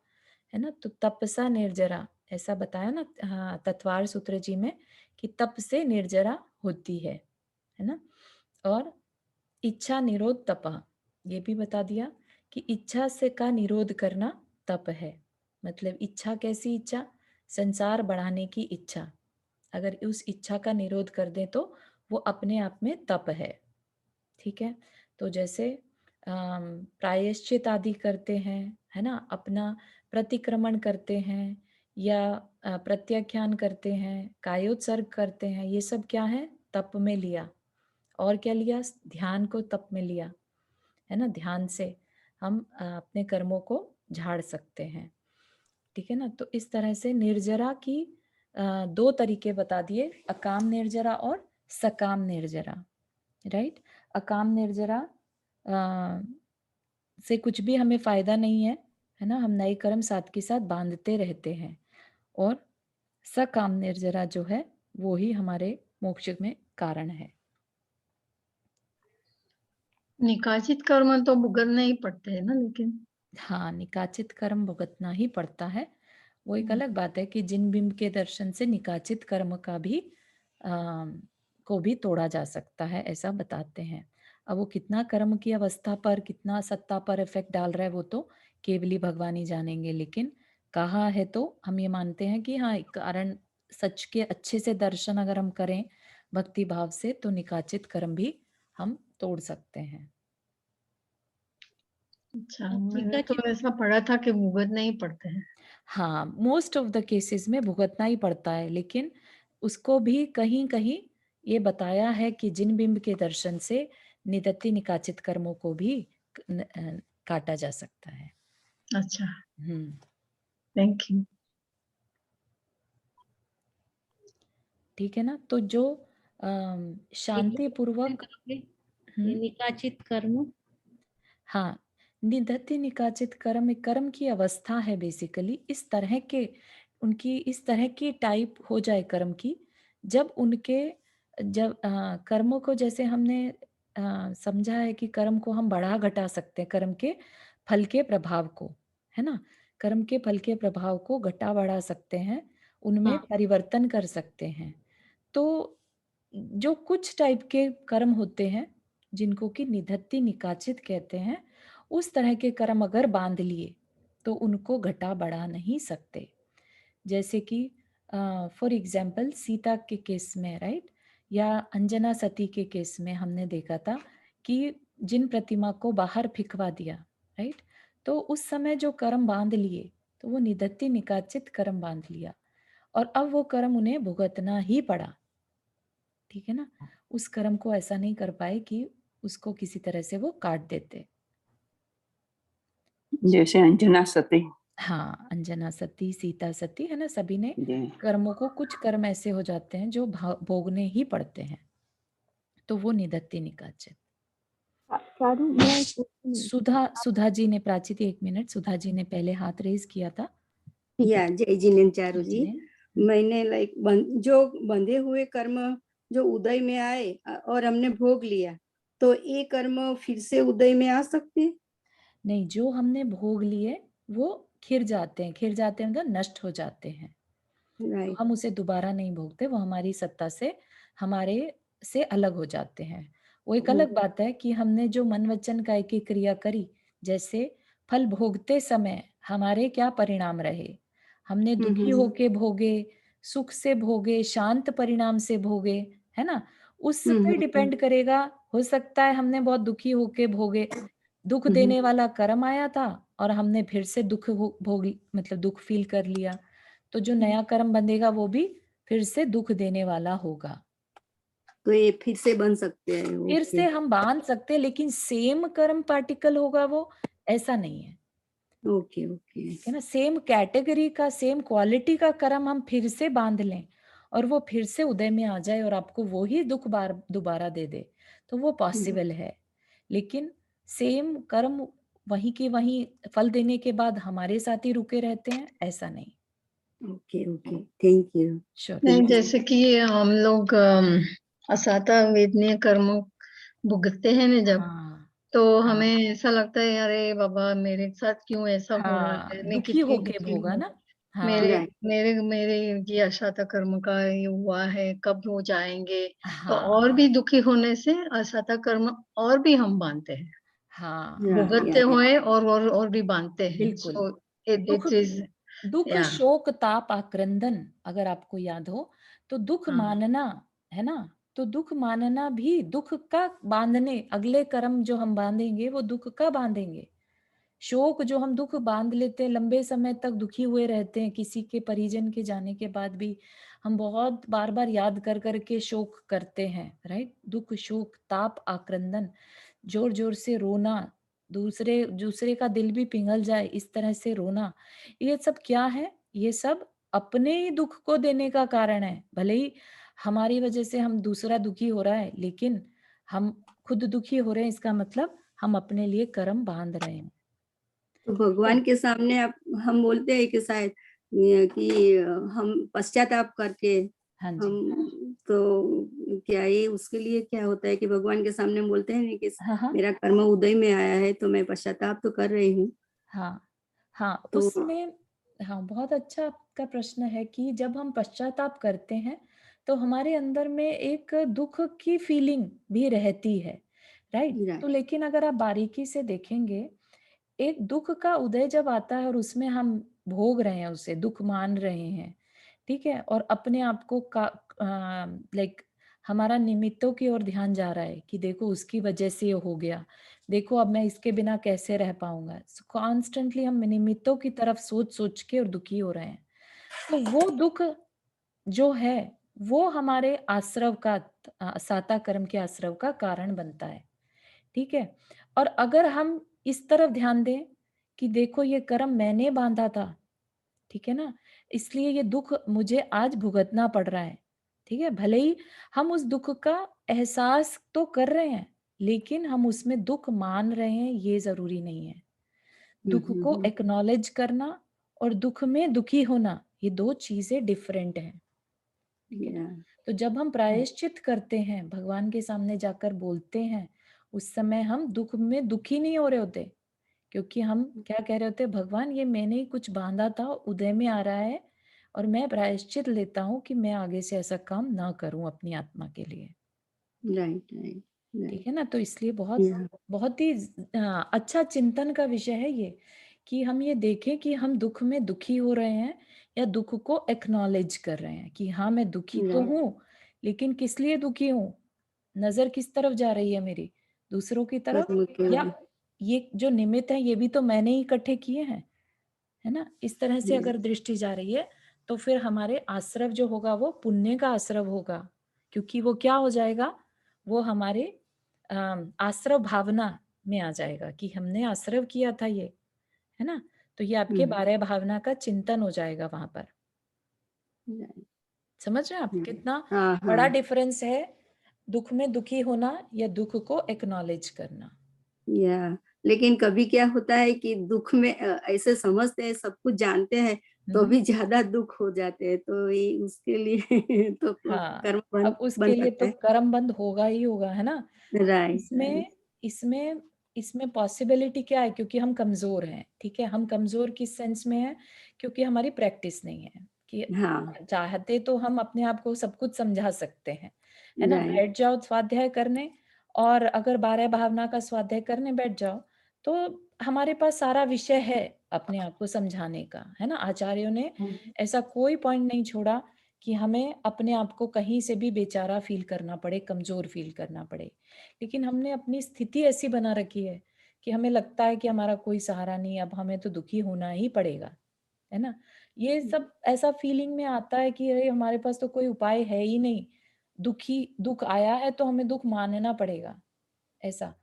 है ना। तो तपसा निर्जरा ऐसा बताया ना, हाँ, तत्वार सूत्र जी में, कि तप से निर्जरा होती है ना। और इच्छा निरोध तपा, ये भी बता दिया कि इच्छा से का निरोध करना तप है। मतलब इच्छा, कैसी इच्छा, संसार बढ़ाने की इच्छा, अगर उस इच्छा का निरोध कर दें तो वो अपने आप में तप है। ठीक है, तो जैसे प्रायश्चित आदि करते हैं, है ना, अपना प्रतिक्रमण करते हैं, या प्रत्याख्यान करते हैं, कायोत्सर्ग करते हैं, ये सब क्या है, तप में लिया। और क्या लिया, ध्यान को तप में लिया, है ना। ध्यान से हम अपने कर्मों को झाड़ सकते हैं। ठीक है ना, तो इस तरह से निर्जरा की दो तरीके बता दिए, अकाम निर्जरा और सकाम निर्जरा, राइट। अकाम निर्जरा से कुछ भी हमें फायदा नहीं है ना, हम नए कर्म साथ के साथ बांधते रहते हैं। और सकाम निर्जरा जो है वो ही हमारे मोक्ष में कारण है। निकाचित कर्म तो भुगतना ही पड़ते हैं ना, लेकिन हाँ, निकाचित कर्म भुगतना ही पड़ता है। वो एक अलग बात है कि जिन बिंब के दर्शन से निकाचित कर्म का भी को भी तोड़ा जा सकता है, ऐसा बताते हैं। अब वो कितना कर्म की अवस्था पर, कितना सत्ता पर इफेक्ट डाल रहा है, वो तो केवली भगवान ही जानेंगे। लेकिन कहा है तो हम ये मानते हैं कि हाँ, कारण सच के अच्छे से दर्शन अगर हम करें भक्ति भाव से, तो निकाचित कर्म भी हम तोड़ सकते हैं। अच्छा, अब मैंने तो निकाचित, ऐसा पढ़ा था कि भुगतना ही पड़ते हैं। हाँ, मोस्ट ऑफ द केसेस में भुगतना ही पड़ता है, लेकिन उसको भी कहीं कहीं ये बताया है कि जिन बिंब के दर्शन से निदत्ति निकाचित कर्मों को भी काटा जा सकता है। अच्छा, हम्म, थैंक यू। ठीक है ना, तो जो एक शांति पूर्वक, ये निकाचित कर्म, हाँ, निदत्ति निकाचित कर्म एक कर्म की अवस्था है बेसिकली। इस तरह के, उनकी इस तरह की टाइप हो जाए कर्म की, जब उनके, जब कर्मों को, जैसे हमने समझा है कि कर्म को हम बढ़ा घटा सकते हैं, कर्म के फल के प्रभाव को, है ना, कर्म के फल के प्रभाव को घटा बढ़ा सकते हैं, उनमें हाँ, परिवर्तन कर सकते हैं। तो जो कुछ टाइप के कर्म होते हैं जिनको कि निधत्ति निकाचित कहते हैं, उस तरह के कर्म अगर बांध लिए तो उनको घटा बढ़ा नहीं सकते। जैसे कि फॉर एग्जाम्पल सीता के केस में, राइट, या अंजना सती के केस में हमने देखा था कि जिन प्रतिमा को बाहर फिकवा दिया, राइट, तो उस समय जो कर्म बांध लिए तो वो निधत्ति निकाचित कर्म बांध लिया, और अब वो कर्म उन्हें भुगतना ही पड़ा। ठीक है ना, उस कर्म को ऐसा नहीं कर पाए कि उसको किसी तरह से वो काट देते। जैसे अंजना सती। हाँ, अंजना सती, सीता सती, है ना, सभी ने जी। कर्मों को, कुछ कर्म ऐसे हो जाते हैं जो भोगने ही पड़ते हैं, तो वो निदत्ति निकाचित। चारू मैं सुधा जी ने, प्राची थी, 1 मिनट, सुधा जी ने पहले हाथ रेज किया था। या जय जिनेन्द्र चारू जी, जिन्हें मैंने जो बंधे हुए कर्म जो उदय में आए और हमने भोग लिया, तो ये कर्म फिर से उदय में आ सकते हैं? नहीं, जो हमने भोग लिए वो खिर जाते हैं, खिर जाते हैं मतलब नष्ट हो जाते हैं, तो राइट। हम उसे दोबारा नहीं भोगते, वो हमारी सत्ता से, हमारे से अलग हो जाते हैं। वो एक अलग बात है कि हमने जो मन वचन काय की क्रिया करी, जैसे फल भोगते समय हमारे क्या परिणाम रहे, हमने दुखी होके भोगे, सुख से भोगे, शांत परिणाम से भोगे, है ना, उस पे डिपेंड करेगा। हो सकता है हमने बहुत दुखी होके भोगे, दुख देने वाला कर्म आया था और हमने फिर से दुख भोग, मतलब दुख फील कर लिया, तो जो नया कर्म बंधेगा वो भी फिर से दुख देने वाला होगा। तो ये फिर से बन सकते हैं? फिर से हम बांध सकते हैं, लेकिन सेम कर्म पार्टिकल होगा वो, ऐसा नहीं है। ओके ओके, ठीक है ना, सेम कैटेगरी का, सेम क्वालिटी का कर्म हम फिर से बांध लें और वो फिर से उदय में आ जाए और आपको वो ही दुख दोबारा दे दे, तो वो पॉसिबल है। लेकिन सेम कर्म वहीं के वहीं फल देने के बाद हमारे साथ ही रुके रहते हैं, ऐसा नहीं। Okay okay, thank you. Sure. नहीं, जैसे कि हम लोग असाता वेदनीय कर्म भुगतते हैं ना जब, हाँ तो हाँ हमें ऐसा लगता है अरे बाबा मेरे साथ क्यों ऐसा हो रहा हाँ, है, मैं दुखी कितनी होके दुखी भोगा हूँ। ना। हाँ मेरे राइट। मेरे मेरे ये अशाता कर्म का ये हुआ है, कब हो जाएंगे। तो हाँ और भी दुखी होने से अशाता कर्म और भी हम बांधते हैं, हाँ, भुगतते हुए और भी बांधते हैं। बिल्कुल। सो दुख, इट इज दुख या शोक ताप आक्रंदन, अगर आपको याद हो तो दुख मानना, है ना, तो दुख मानना भी दुख का बांधने, अगले कर्म जो हम बांधेंगे वो दुख का बांधेंगे। शोक जो हम दुख बांध लेते हैं, लंबे समय तक दुखी हुए रहते हैं, किसी के परिजन के जाने के बाद भी हम बहुत बार बार याद कर करके शोक करते हैं, राइट। दुख शोक ताप आक्रंदन, जोर जोर से रोना, दूसरे दूसरे का दिल भी पिघल जाए इस तरह से रोना, ये सब क्या है, ये सब अपने ही दुख को देने का कारण है। भले ही हमारी वजह से हम दूसरा दुखी हो रहा है, लेकिन हम खुद दुखी हो रहे हैं, इसका मतलब हम अपने लिए कर्म बांध रहे हैं। तो भगवान के सामने आप हम बोलते हैं कि शायद कि हम पश्चाताप करके हाँ जी। हम, तो क्या ये उसके लिए क्या होता है कि भगवान के सामने हम बोलते हैं कि हाँ हाँ मेरा कर्म उदय में आया है तो मैं पश्चाताप तो कर रही हूँ। हाँ हाँ, तो उसमें, हाँ, बहुत अच्छा आपका प्रश्न है कि जब हम पश्चाताप करते हैं तो हमारे अंदर में एक दुख की फीलिंग भी रहती है, राइट। तो राइट। लेकिन अगर आप बारीकी से देखेंगे, एक दुख का उदय जब आता है और उसमें हम भोग रहे हैं, उसे दुख मान रहे हैं, ठीक है, और अपने आप को का लाइक हमारा निमित्तों की ओर ध्यान जा रहा है कि देखो उसकी वजह से ये हो गया, देखो अब मैं इसके बिना कैसे रह पाऊंगा, कॉन्स्टेंटली हम निमित्तों की तरफ सोच सोच के और दुखी हो रहे हैं, तो वो दुख जो है वो हमारे आश्रव का, साता कर्म के आश्रव का कारण बनता है, ठीक है। और अगर हम इस तरफ ध्यान दें कि देखो ये कर्म मैंने बांधा था, ठीक है ना, इसलिए ये दुख मुझे आज भुगतना पड़ रहा है, ठीक है, भले ही हम उस दुख का एहसास तो कर रहे हैं, लेकिन हम उसमें दुख मान रहे हैं ये जरूरी नहीं है। दुख को एक्नॉलेज करना और दुख में दुखी होना, ये दो चीजें डिफरेंट हैं, ठीक है। तो जब हम प्रायश्चित करते हैं, भगवान के सामने जाकर बोलते हैं, उस समय हम दुख में दुखी नहीं हो रहे होते, क्योंकि हम क्या कह रहे होते, भगवान ये मैंने ही कुछ बांधा था, उदय में आ रहा है और मैं प्रायश्चित लेता हूँ कि मैं आगे से ऐसा काम ना करूं अपनी आत्मा के लिए, राइट राइट ठीक राइट। है ना। तो इसलिए बहुत बहुत ही अच्छा चिंतन का विषय है ये, कि हम ये देखें कि हम दुख में दुखी हो रहे हैं या दुख को एक्नॉलेज कर रहे हैं कि हाँ मैं दुखी तो हूँ, लेकिन किस लिए दुखी हूँ, नजर किस तरफ जा रही है मेरी, दूसरों की तरफ, कर्म के या ये जो निमित्त है ये भी तो मैंने ही इकट्ठे किए हैं, है ना। इस तरह से अगर दृष्टि जा रही है तो फिर हमारे आश्रव जो होगा वो पुण्य का आश्रव होगा, क्योंकि वो क्या हो जाएगा, वो हमारे आश्रव भावना में आ जाएगा कि हमने आश्रव किया था ये, है ना? तो ये आपके 12 भावना का चिंतन हो जाएगा वहां पर। समझ रहे हैं आप कितना हाँ बड़ा हाँ डिफरेंस है दुख में दुखी होना या दुख को एक्नॉलेज करना। या लेकिन कभी क्या होता है कि दुख में ऐसे समझते हैं, सब कुछ जानते हैं, तो भी ज्यादा दुख हो जाते हैं, तो ये उसके लिए तो हाँ, कर्म अब बन उसके लिए सकता तो है। कर्म बंद होगा ही होगा, है ना? राइट इसमें राइट इसमें इसमें पॉसिबिलिटी क्या है? क्योंकि हम कमजोर हैं, ठीक है? हम कमजोर किस सेंस में है? क्योंकि हमारी प्रैक्टिस नहीं है कि हाँ चाहते तो हम अपने आप को सब कुछ समझा सकते हैं, है ना? राइट बैठ जाओ स्वाध्याय करने, और अगर 12 भावना का स्वाध्याय करने बैठ जाओ तो हमारे पास सारा विषय है अपने आप को समझाने का, है ना? आचार्यों ने ऐसा कोई पॉइंट नहीं छोड़ा कि हमें अपने आप को कहीं से भी बेचारा फील करना पड़े, कमजोर फील करना पड़े। लेकिन हमने अपनी स्थिति ऐसी बना रखी है कि हमें लगता है कि हमारा कोई सहारा नहीं, अब हमें तो दुखी होना ही पड़ेगा, है ना? ये सब ऐसा फीलिंग में आता है कि अरे हमारे पास तो कोई उपाय है ही नहीं, दुख आया है तो हमें दुख मानना पड़ेगा, ऐसा,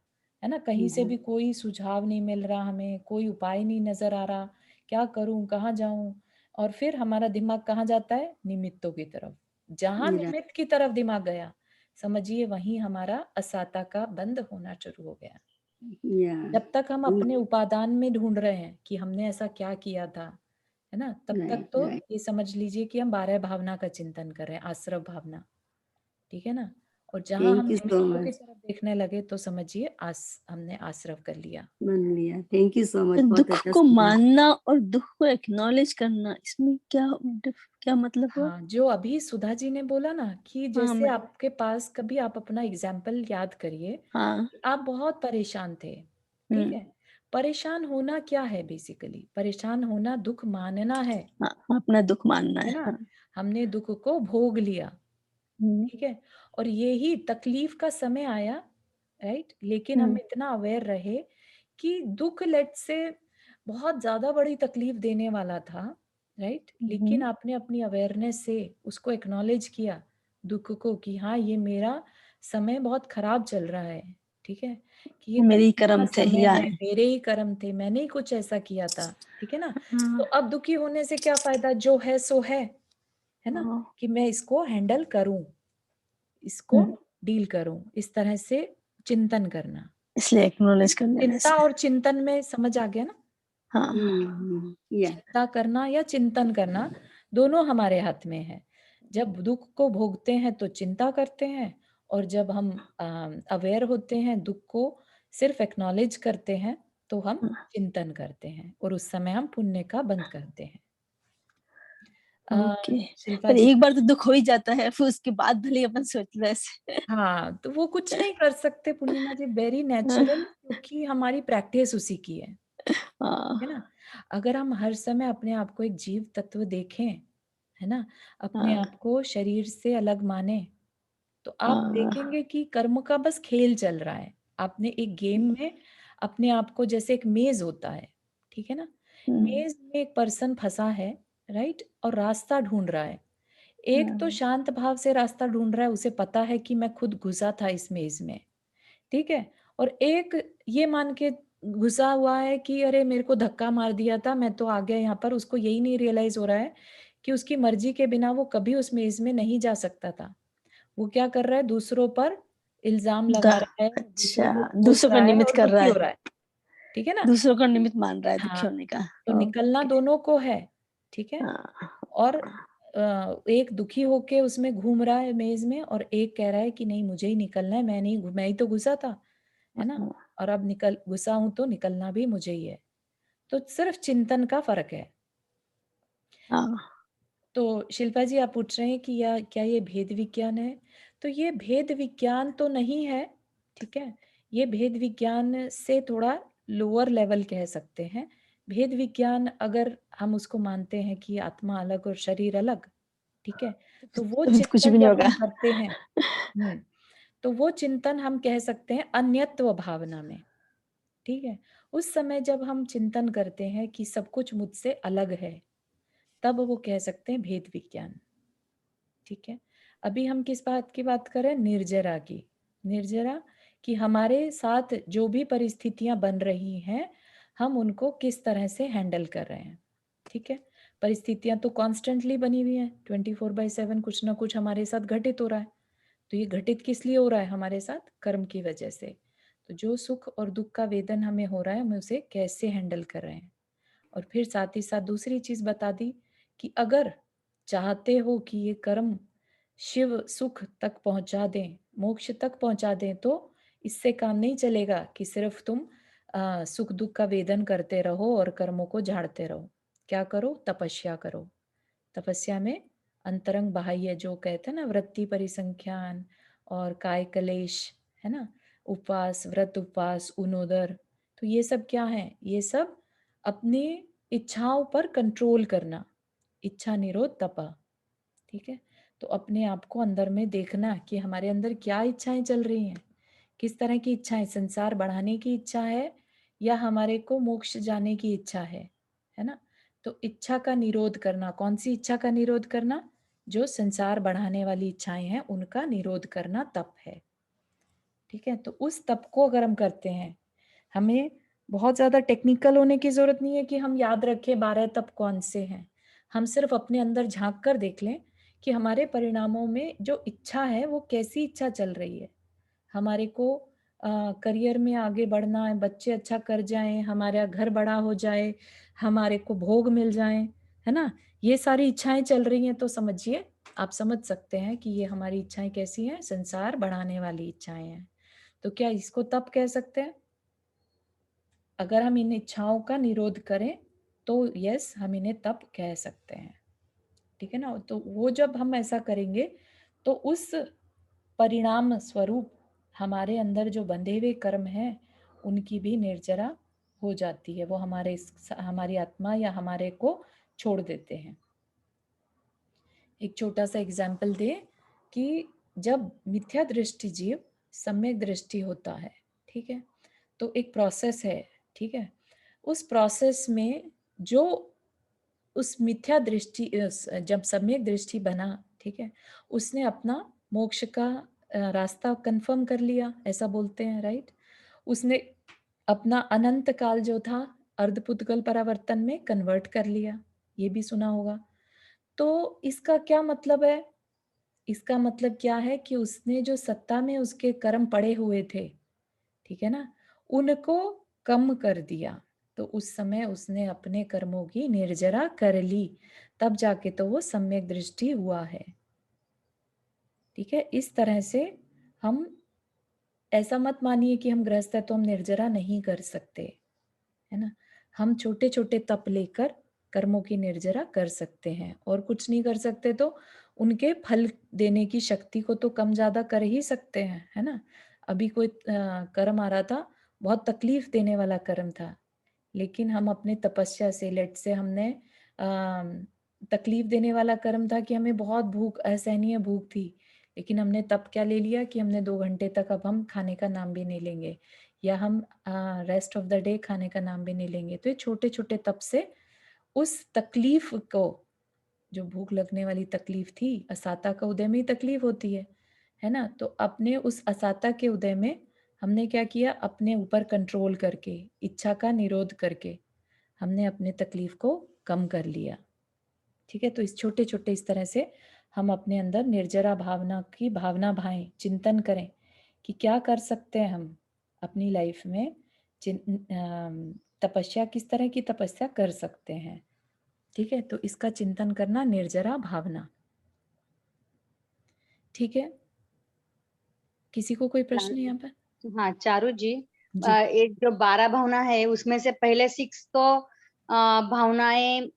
है ना? कहीं से भी कोई सुझाव नहीं मिल रहा, हमें कोई उपाय नहीं नजर आ रहा, क्या करूं, कहाँ जाऊं? और फिर हमारा दिमाग कहाँ जाता है? निमित्तों की तरफ। जहां निमित्त की तरफ दिमाग गया, समझिए वहीं हमारा असाता का बंद होना शुरू हो गया। या जब तक हम अपने उपादान में ढूंढ रहे हैं कि हमने ऐसा क्या किया था, है ना, तब तक राइट तो राइट ये समझ लीजिए कि हम 12 भावना का चिंतन कर रहे हैं, आश्रव भावना, ठीक है ना? और जहां हम थैंक यू सो निमित्तों की मच, तरफ देखने लगे तो समझिए हमने आश्रव कर लिया। बन लिया। थैंक यू सो तो मच, बहुत दुख अच्छा को समझा। मानना और दुख को एक्नॉलेज करना, इसमें क्या मतलब हुआ? हाँ, जो अभी सुधा जी ने बोला ना कि हाँ जैसे मैं आपके पास, कभी आप अपना एग्जाम्पल याद करिए, हाँ आप बहुत परेशान थे, ठीक है? परेशान होना क्या है? बेसिकली परेशान होना दुख मानना हाँ अपना दुख मानना है है। ना? हाँ हमने दुख को भोग लिया, हम्म, ठीक है? और यही तकलीफ का समय आया, राइट? लेकिन हम इतना अवेयर रहे कि दुख लेट से बहुत ज्यादा बड़ी तकलीफ देने वाला था, राइट? लेकिन आपने अपनी अवेयरनेस से उसको एक्नॉलेज किया दुख को कि हाँ ये मेरा समय बहुत खराब चल रहा है, ठीक है? कि ये वो मेरे ही तकलीफ का कर्म थे समय या है, मेरे ही कर्म थे, मैंने ही कुछ ऐसा किया था, ठीक है ना? तो अब दुखी होने से क्या फायदा? जो है सो है ना? कि मैं इसको हैंडल करूं, इसको डील करूं, इस तरह से चिंतन करना। इसलिए एक्नॉलेज कर लेने चिंता से। और चिंतन में समझ आ गया ना? हाँ या चिंता करना या चिंतन करना दोनों हमारे हाथ में है। जब दुख को भोगते हैं तो चिंता करते हैं, और जब हम अवेयर होते हैं, दुख को सिर्फ एक्नॉलेज करते हैं, तो हम चिंतन करते हैं, और उस समय हम पुण्य का बंद करते हैं। ओके। शिल्पा पर जी, एक बार तो दुख हो ही जाता है, फिर उसके बाद भले ही अपन सोच लो ऐसे। हाँ, तो वो कुछ नहीं कर सकते पूर्णिमा जी, वेरी नेचुरल, क्योंकि हमारी प्रैक्टिस उसी की है ना? अगर हम हर समय अपने आप को एक जीव तत्व देखें, है ना, अपने आप को शरीर से अलग माने, तो आप देखेंगे कि कर्म का बस खेल चल रहा है। आपने एक गेम में अपने आप को, जैसे एक मेज होता है, ठीक है ना? मेज में एक पर्सन फंसा है, राइट, और रास्ता ढूंढ रहा है। एक तो शांत भाव से रास्ता ढूंढ रहा है, उसे पता है कि मैं खुद घुसा था इस मेज में, ठीक है? और एक ये मान के घुसा हुआ है कि अरे मेरे को धक्का मार दिया था, मैं तो आ गया यहाँ पर। उसको यही नहीं रियलाइज हो रहा है कि उसकी मर्जी के बिना वो कभी उस मेज में नहीं जा सकता था। वो क्या कर रहा है? दूसरों पर इल्जाम लगा रहा है, दूसरों अच्छा, को कोस दूसरों का रहा है निमित्त और कर रहा दुखी हो है, रहा है, ठीक है ना? दूसरों का निमित्त मान रहा है हाँ, दुखी होने का। तो निकलना ओके। दोनों को है, ठीक है? हाँ और एक दुखी होके उसमें घूम रहा है मेज में, और एक कह रहा है कि नहीं मुझे ही निकलना है, मैं ही तो घुसा था, है ना? और अब घुसा हूं तो निकलना भी मुझे ही है। तो सिर्फ चिंतन का फर्क है। हाँ तो शिल्पा जी आप पूछ रहे हैं कि क्या ये भेद विज्ञान है? तो ये भेद विज्ञान तो नहीं है, ठीक है? ये भेद विज्ञान से थोड़ा लोअर लेवल कह सकते हैं। भेद विज्ञान अगर हम उसको मानते हैं कि आत्मा अलग और शरीर अलग, ठीक है, तो वो तो फिर कुछ भी चिंतन नहीं जब होगा। हम करते हैं, तो वो चिंतन हम कह सकते हैं अन्यत्व भावना में, ठीक है? उस समय जब हम चिंतन करते हैं कि सब कुछ मुझसे अलग है, तब वो कह सकते हैं भेद विज्ञान, ठीक है? अभी हम किस बात की बात कर रहे हैं? निर्जरा की। निर्जरा कि हमारे साथ जो भी परिस्थितियां बन रही हैं हम उनको किस तरह से हैंडल कर रहे हैं। ठीक है, परिस्थितियां तो कॉन्स्टेंटली बनी हुई हैं, 24/7 कुछ ना कुछ हमारे साथ घटित हो रहा है। तो ये घटित किस लिए हो रहा है? हमारे साथ कर्म की वजह से। तो जो सुख और दुख का वेदन हमें हो रहा है हम उसे कैसे हैंडल कर रहे हैं। और फिर साथ ही साथ दूसरी चीज बता दी कि अगर चाहते हो कि ये कर्म शिव सुख तक पहुंचा दें, मोक्ष तक पहुंचा दें, तो इससे काम नहीं चलेगा कि सिर्फ तुम सुख दुख का वेदन करते रहो और कर्मों को झाड़ते रहो। क्या करो? तपस्या करो। तपस्या में अंतरंग बाह्य जो कहते हैं ना, वृत्ति परिसंख्यान और काय कलेश, है ना, उपवास, व्रत उपवास, उनोदर, तो ये सब क्या है? ये सब अपनी इच्छाओं पर कंट्रोल करना, इच्छा निरोध तपा। ठीक है, तो अपने आप को अंदर में देखना कि हमारे अंदर क्या इच्छाएं चल रही हैं, किस तरह की इच्छाएं, संसार बढ़ाने की इच्छा है या हमारे को मोक्ष जाने की इच्छा है ना। तो इच्छा का निरोध करना, कौन सी इच्छा का निरोध करना? जो संसार बढ़ाने वाली इच्छाएं हैं उनका निरोध करना तप है। ठीक है, तो उस तप को अगर हम करते हैं, हमें बहुत ज्यादा टेक्निकल होने की जरूरत नहीं है कि हम याद रखें 12 तप कौन से हैं। हम सिर्फ अपने अंदर झांक कर देख लें कि हमारे परिणामों में जो इच्छा है वो कैसी इच्छा चल रही है। हमारे को करियर में आगे बढ़ना है, बच्चे अच्छा कर जाएं, हमारा घर बड़ा हो जाए, हमारे को भोग मिल जाए, है ना, ये सारी इच्छाएं चल रही हैं। तो समझिए, आप समझ सकते हैं कि ये हमारी इच्छाएं कैसी हैं, संसार बढ़ाने वाली इच्छाएं हैं। तो क्या इसको तप कह सकते हैं? अगर हम इन इच्छाओं का निरोध करें तो यस, हम इन्हें तप कह सकते हैं। ठीक है ना, तो वो जब हम ऐसा करेंगे तो उस परिणाम स्वरूप हमारे अंदर जो बंधे हुए कर्म हैं उनकी भी निर्जरा हो जाती है, वो हमारी आत्मा या हमारे को छोड़ देते हैं। एक छोटा सा एग्जाम्पल दे कि जब मिथ्या दृष्टि जीव सम्यक दृष्टि होता है, ठीक है, तो एक प्रोसेस है। ठीक है, उस प्रोसेस में जो उस मिथ्या दृष्टि जब सम्यक दृष्टि बना, ठीक है, उसने अपना मोक्ष का रास्ता कंफर्म कर लिया, ऐसा बोलते हैं, राइट। उसने अपना अनंत काल जो था अर्धपुद्गल परावर्तन में कन्वर्ट कर लिया, ये भी सुना होगा। तो इसका क्या मतलब है? इसका मतलब क्या है कि उसने जो सत्ता में उसके कर्म पड़े हुए थे, ठीक है ना, उनको कम कर दिया। तो उस समय उसने अपने कर्मों की निर्जरा कर ली, तब जाके तो वो सम्यक दृष्टि हुआ है। ठीक है, इस तरह से हम ऐसा मत मानिए कि हम गृहस्थ है तो हम निर्जरा नहीं कर सकते, है ना। हम छोटे छोटे तप लेकर कर्मों की निर्जरा कर सकते हैं, और कुछ नहीं कर सकते तो उनके फल देने की शक्ति को तो कम ज्यादा कर ही सकते हैं, है ना। अभी कोई कर्म आ रहा था, बहुत तकलीफ देने वाला कर्म था, लेकिन हम अपने तपस्या से, लेट से हमने तकलीफ देने वाला कर्म था कि हमें बहुत भूख, असहनीय भूख थी, लेकिन हमने तप क्या ले लिया कि हमने 2 घंटे तक अब हम खाने का नाम भी नहीं लेंगे, या हम रेस्ट ऑफ द डे खाने का नाम भी नहीं लेंगे। तो ये छोटे छोटे तप से उस तकलीफ को, जो भूख लगने वाली तकलीफ थी, असाता का उदय में ही तकलीफ होती है ना, तो अपने उस असाता के उदय में हमने क्या किया, अपने ऊपर कंट्रोल करके, इच्छा का निरोध करके हमने अपने तकलीफ को कम कर लिया। ठीक है, तो इस छोटे छोटे इस तरह से हम अपने अंदर निर्जरा भावना की भावना भाएं, चिंतन करें कि क्या कर सकते हैं हम अपनी लाइफ में, तपस्या, किस तरह की तपस्या कर सकते हैं। ठीक है, तो इसका चिंतन करना, निर्जरा भावना। ठीक है, किसी को कोई प्रश्न यहाँ पर? हाँ चारू जी, जी। एक जो 12 भावना है उसमें से पहले 6 तो भावनाएं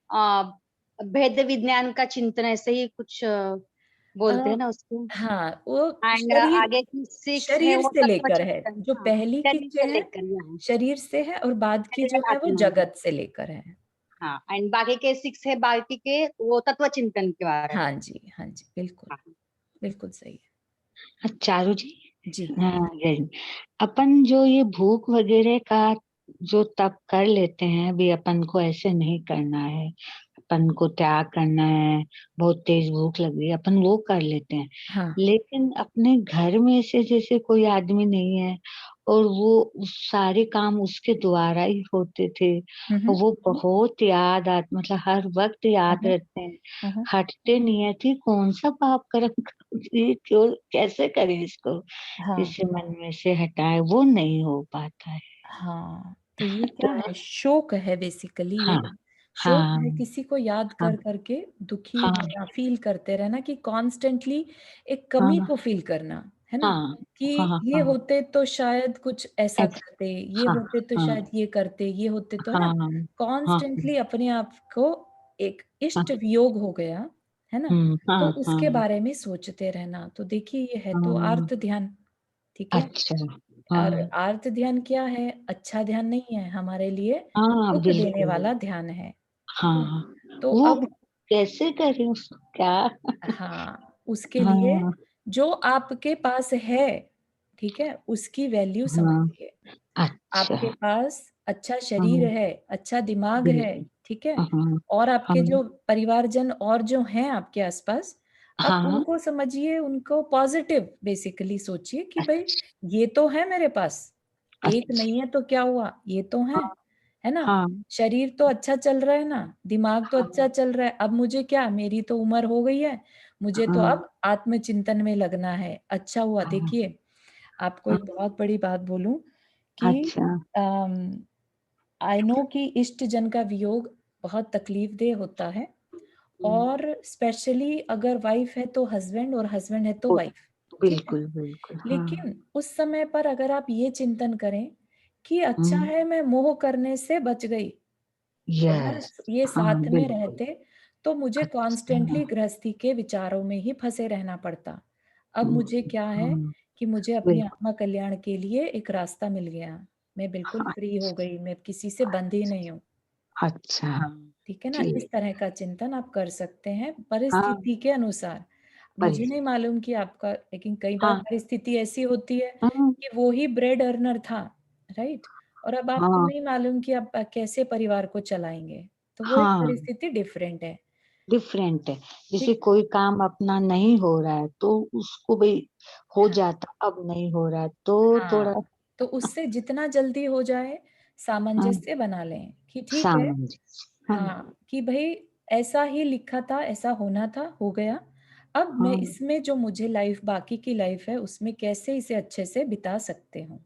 भेद विज्ञान का चिंतन ऐसे ही कुछ बोलते हैं ना उसको। हाँ, वो एंड शरीर, आगे की 6 है शरीर वो से तत्व लेकर है, चिंतन, जो हाँ पहली की शरीर जो से है लेकर यहाँ शरीर से है, और बाद की जो है वो आत्मा है। जगत से लेकर है। हाँ एंड बाकी के 6 है, बाकी के वो तत्व चिंतन के बारे में। हाँ जी, हाँ जी, बिल्कुल, हाँ। बिल्कुल सही चारू जी, है जी। हाँ जय। अपन जो ये भूख वगैरह का जो तप कर लेते हैं, अभी अपन को ऐसे नहीं करना है, अपन को त्याग करना है, बहुत तेज भूख लग रही है, अपन वो कर लेते हैं। हाँ लेकिन अपने घर में से जैसे कोई आदमी नहीं है और वो सारे काम उसके द्वारा ही होते थे, और वो बहुत मतलब हर वक्त याद रहते हैं, हटते नहीं है। कि कौन सा पाप कर्म करूं, क्यों, कैसे करें इसको, हाँ इसे मन में से हटाए, वो नहीं हो पाता है। हाँ। तो ये क्या तो है, शोक है बेसिकली। ये हाँ शोक हाँ है, किसी को याद हाँ कर करके दुखी हाँ होना, फील करते रहना, कि कॉन्स्टेंटली एक कमी हाँ को फील करना, है ना, हाँ कि हाँ ये हाँ होते तो शायद कुछ ऐसा ऐस- करते, ये हाँ होते तो हाँ शायद ये करते, ये होते तो, है ना, हाँ हाँ कॉन्स्टेंटली अपने आप को एक इष्ट हाँ वियोग हो गया, है ना, हाँ तो हाँ उसके बारे में सोचते रहना। तो देखिए ये है तो हाँ। आर्त ध्यान, ठीक है। अच्छा। और हाँ आर्त ध्यान क्या है, अच्छा ध्यान नहीं है हमारे लिए, हाँ दुख देने बिल्कुल। वाला ध्यान है, ठीक है। हाँ तो वो अब कैसे करें उसको, क्या? हाँ, उसके लिए हाँ जो आपके पास है, ठीक है, उसकी वैल्यू हाँ। समझिए। अच्छा। आपके पास अच्छा शरीर हाँ है, अच्छा दिमाग है, बिल्कुल। ठीक है, हाँ और हाँ आपके जो परिवारजन और जो हैं आपके आसपास, अब हाँ। उनको समझिए, उनको पॉजिटिव बेसिकली सोचिए कि भाई अच्छा ये तो है मेरे पास, एक अच्छा। नहीं है तो क्या हुआ, ये तो है ना। हाँ शरीर तो अच्छा चल रहा है ना, दिमाग तो अच्छा हाँ चल रहा है, अब मुझे क्या, मेरी तो उम्र हो गई है, मुझे तो हाँ अब आत्मचिंतन में लगना है। अच्छा हुआ, हाँ देखिए आपको हाँ। एक बहुत बड़ी बात बोलूं कि अच्छा। आई नो कि इष्ट जन का वियोग बहुत तकलीफदेह होता है, और स्पेशली अगर वाइफ है तो हस्बैंड, और हस्बैंड है तो वो- वाइफ, ठीक है। बिल्कुल बिल्कुल। हाँ। लेकिन उस समय पर अगर आप ये चिंतन करें कि अच्छा हम्म। है मैं मोह करने से बच गई, अगर यस। ये हाँ साथ में बिल्कुल। रहते तो मुझे अच्छा। कॉन्स्टेंटली गृहस्थी के विचारों में ही फंसे रहना पड़ता। अब मुझे क्या है हाँ कि मुझे अपनी बिल्कुल। आत्मा कल्याण के लिए एक रास्ता मिल गया, मैं बिल्कुल फ्री हो गई, मैं किसी से बंधी नहीं हूँ, अच्छा। हाँ ठीक है ना। इस ठीक। तरह का चिंतन आप कर सकते हैं हाँ परिस्थिति के अनुसार। मुझे नहीं मालूम कि आपका, लेकिन कई बार हाँ परिस्थिति ऐसी होती है हाँ कि वो ही ब्रेड अर्नर था, राइट, और अब आपको हाँ नहीं मालूम कि आप कैसे परिवार को चलाएंगे, तो वो एक हाँ। परिस्थिति डिफरेंट है, डिफरेंट है। जैसे ठीक। कोई काम अपना नहीं हो रहा है तो उसको भाई हो हाँ जाता, अब नहीं हो रहा है तो थोड़ा। हाँ, तो उससे जितना जल्दी हो जाए हाँ सामंजस्य बना लें कि ठीक है, सामंजस्य। हाँ हाँ, कि भाई ऐसा ही लिखा था, ऐसा होना था, हो गया, अब मैं हाँ इसमें जो मुझे लाइफ, बाकी की लाइफ है, उसमें कैसे इसे अच्छे से बिता सकते हूँ।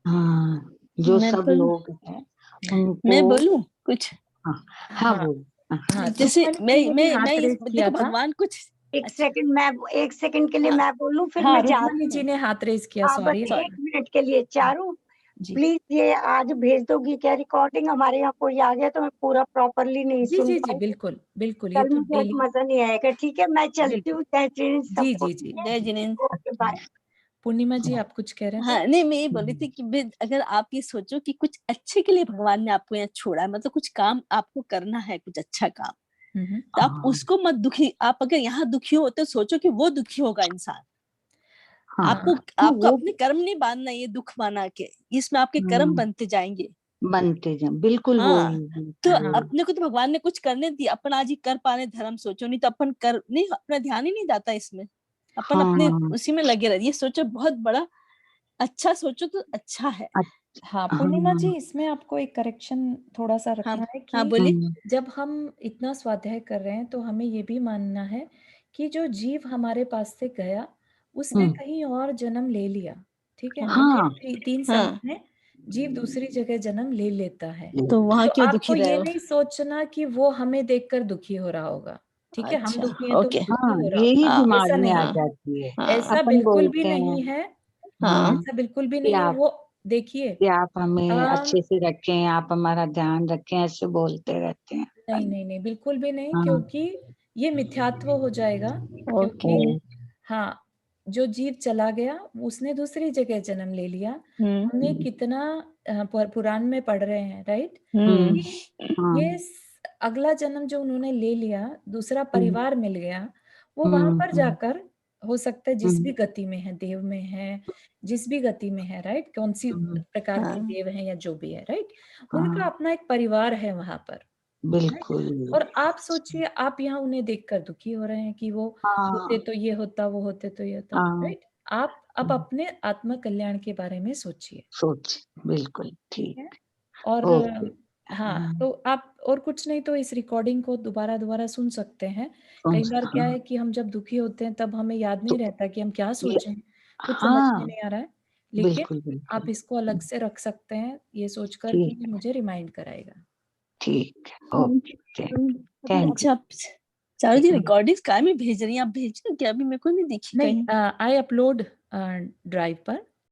हाँ। जो मैं सब बोलूं लोग हैं उनको। मैं बोलूं कुछ। हाँ हाँ हाँ बोल। हाँ हाँ, जैसे सुखमणि जी ने भी मैं हाथ ये रेज किया देखो था। भगवान कुछ एक अच्छा। सेकंड, मैं एक सेकंड के लिए हाँ मैं बोलूं, फिर हाँ, मैं रुक्मणी जाती जी हूँ। ने हाथ रेज किया, हाँ, बस सॉरी। एक मिनट के लिए। चारू, जी प्लीज ये आज भेज दोगी क्या रिकॉर्डिंग? हमारे यहाँ कोई आ गया तो मैं पूरा प्रॉपरली नहीं जी सुन जी जी, पाई। बिल्कुल बिल्कुल, ये कल तो मुझे डेली, मजा नहीं आएगा। ठीक है, मैं चलती बिल्कुल, हूँ। जय श्री जी सबको। जी जी ठीक है, जय जी। जिनेन्द्र। Okay, bye. पूर्णिमा जी आप कुछ कह रहे थे। हाँ नहीं, मैं ये बोल रही थी कि अगर आप ये सोचो कि कुछ अच्छे के लिए भगवान ने आपको यहाँ छोड़ा है, मतलब कुछ काम आपको करना है, कुछ अच्छा काम, तो आप हाँ उसको मत दुखी, आप अगर यहाँ दुखी हो तो सोचो कि वो दुखी होगा इंसान। हाँ हाँ आपको नहीं, आपको वो अपने कर्म नहीं बांधना, ये दुख माना के इसमें आपके कर्म बनते जाएंगे। बनते जाए, बिल्कुल वो हाँ, तो वो हाँ अपने को तो भगवान ने कुछ करने दिया, अपन आज ही कर पाने धर्म सोचो, नहीं तो अपन कर नहीं, अपना ध्यान ही नहीं जाता इसमें, अपन अपने हाँ उसी में लगे रहे। ये सोचो बहुत बड़ा अच्छा, सोचो तो अच्छा है। हाँ, पूर्णिमा जी, हाँ इसमें आपको एक करेक्शन थोड़ा सा हाँ रखना है हाँ कि बोलिए। जब हम इतना स्वाध्याय कर रहे हैं तो हमें ये भी मानना है कि जो जीव हमारे पास से गया उसने हम्म, कहीं और जन्म ले लिया, ठीक है, हाँ अनेक 3 समय हाँ, में जीव दूसरी जगह जन्म ले लेता है। तो वहां तो क्यों दुखी आपको रहे ये हो? नहीं सोचना कि वो हमें देखकर दुखी हो रहा होगा, ठीक है, हम अच्छा, दुखी हैं तो ओके। वो दुखी हाँ हो रहा यही होगा, हाँ दिमाग ऐसा में आ नहीं हाँ है, जाती है। हाँ ऐसा अपन बिल्कुल भी बोलते हैं नहीं है, हाँ। हाँ ऐसा बिल्कुल भी कि नहीं है। आप वो देखिए, कि आप हमें आ, अच्छे से रखें, आप हमारा ध्यान रखें, ऐसे बोलते रहते हैं। नहीं नहीं नहीं, बिल्कुल भी नहीं, हाँ क्योंकि ये मिथ्यात्व हो जाएगा, ओके। क्योंकि हाँ, जो जीव चला गया उसने दूसरी जगह जन्म ले लिया। हमने हम्म कितना पुराण में पढ़ रहे हैं, राइट, हम्म कि हाँ ये अगला जन्म जो उन्होंने ले लिया, दूसरा हम्म परिवार मिल गया, वो वहां हम्म पर हम्म जाकर हो सकता है जिस हम्म भी गति में है, देव में है, जिस भी गति में है, राइट, कौन सी हम्म, प्रकार के हाँ देव हैं या जो भी है, राइट, उनका हाँ अपना एक परिवार है वहां पर, बिल्कुल। और आप सोचिए, आप यहाँ उन्हें देखकर दुखी हो रहे हैं कि वो होते हाँ, तो ये होता, वो होते तो ये होता, हाँ, राइट? आप अब अपने आत्म कल्याण के बारे में सोचिए, सोच बिल्कुल ठीक है? ठीक। और ओके। हाँ, तो आप और कुछ नहीं तो इस रिकॉर्डिंग को दोबारा-दोबारा सुन सकते हैं। कई बार क्या हाँ, है कि हम जब दुखी होते हैं तब हमें याद नहीं तो रहता कि हम क्या ये सोचें, कुछ समझ में हाँ, नहीं आ रहा है। लेकिन बिल्कुल, आप बिल्कुल। इसको अलग से रख सकते हैं, ये सोचकर कि ठीक, ये मुझे रिमाइंड कराएगा। ठीक है। ओके, अभी थैंक अच्छा, आप चारू जी ठीक है। रिकॉर्डिंग्स काय में भेज रही हैं? आप भेज रही हैं क्या? अभी मेरे को नहीं दिखी नहीं कहीं। आई अपलोड ड्राइव पर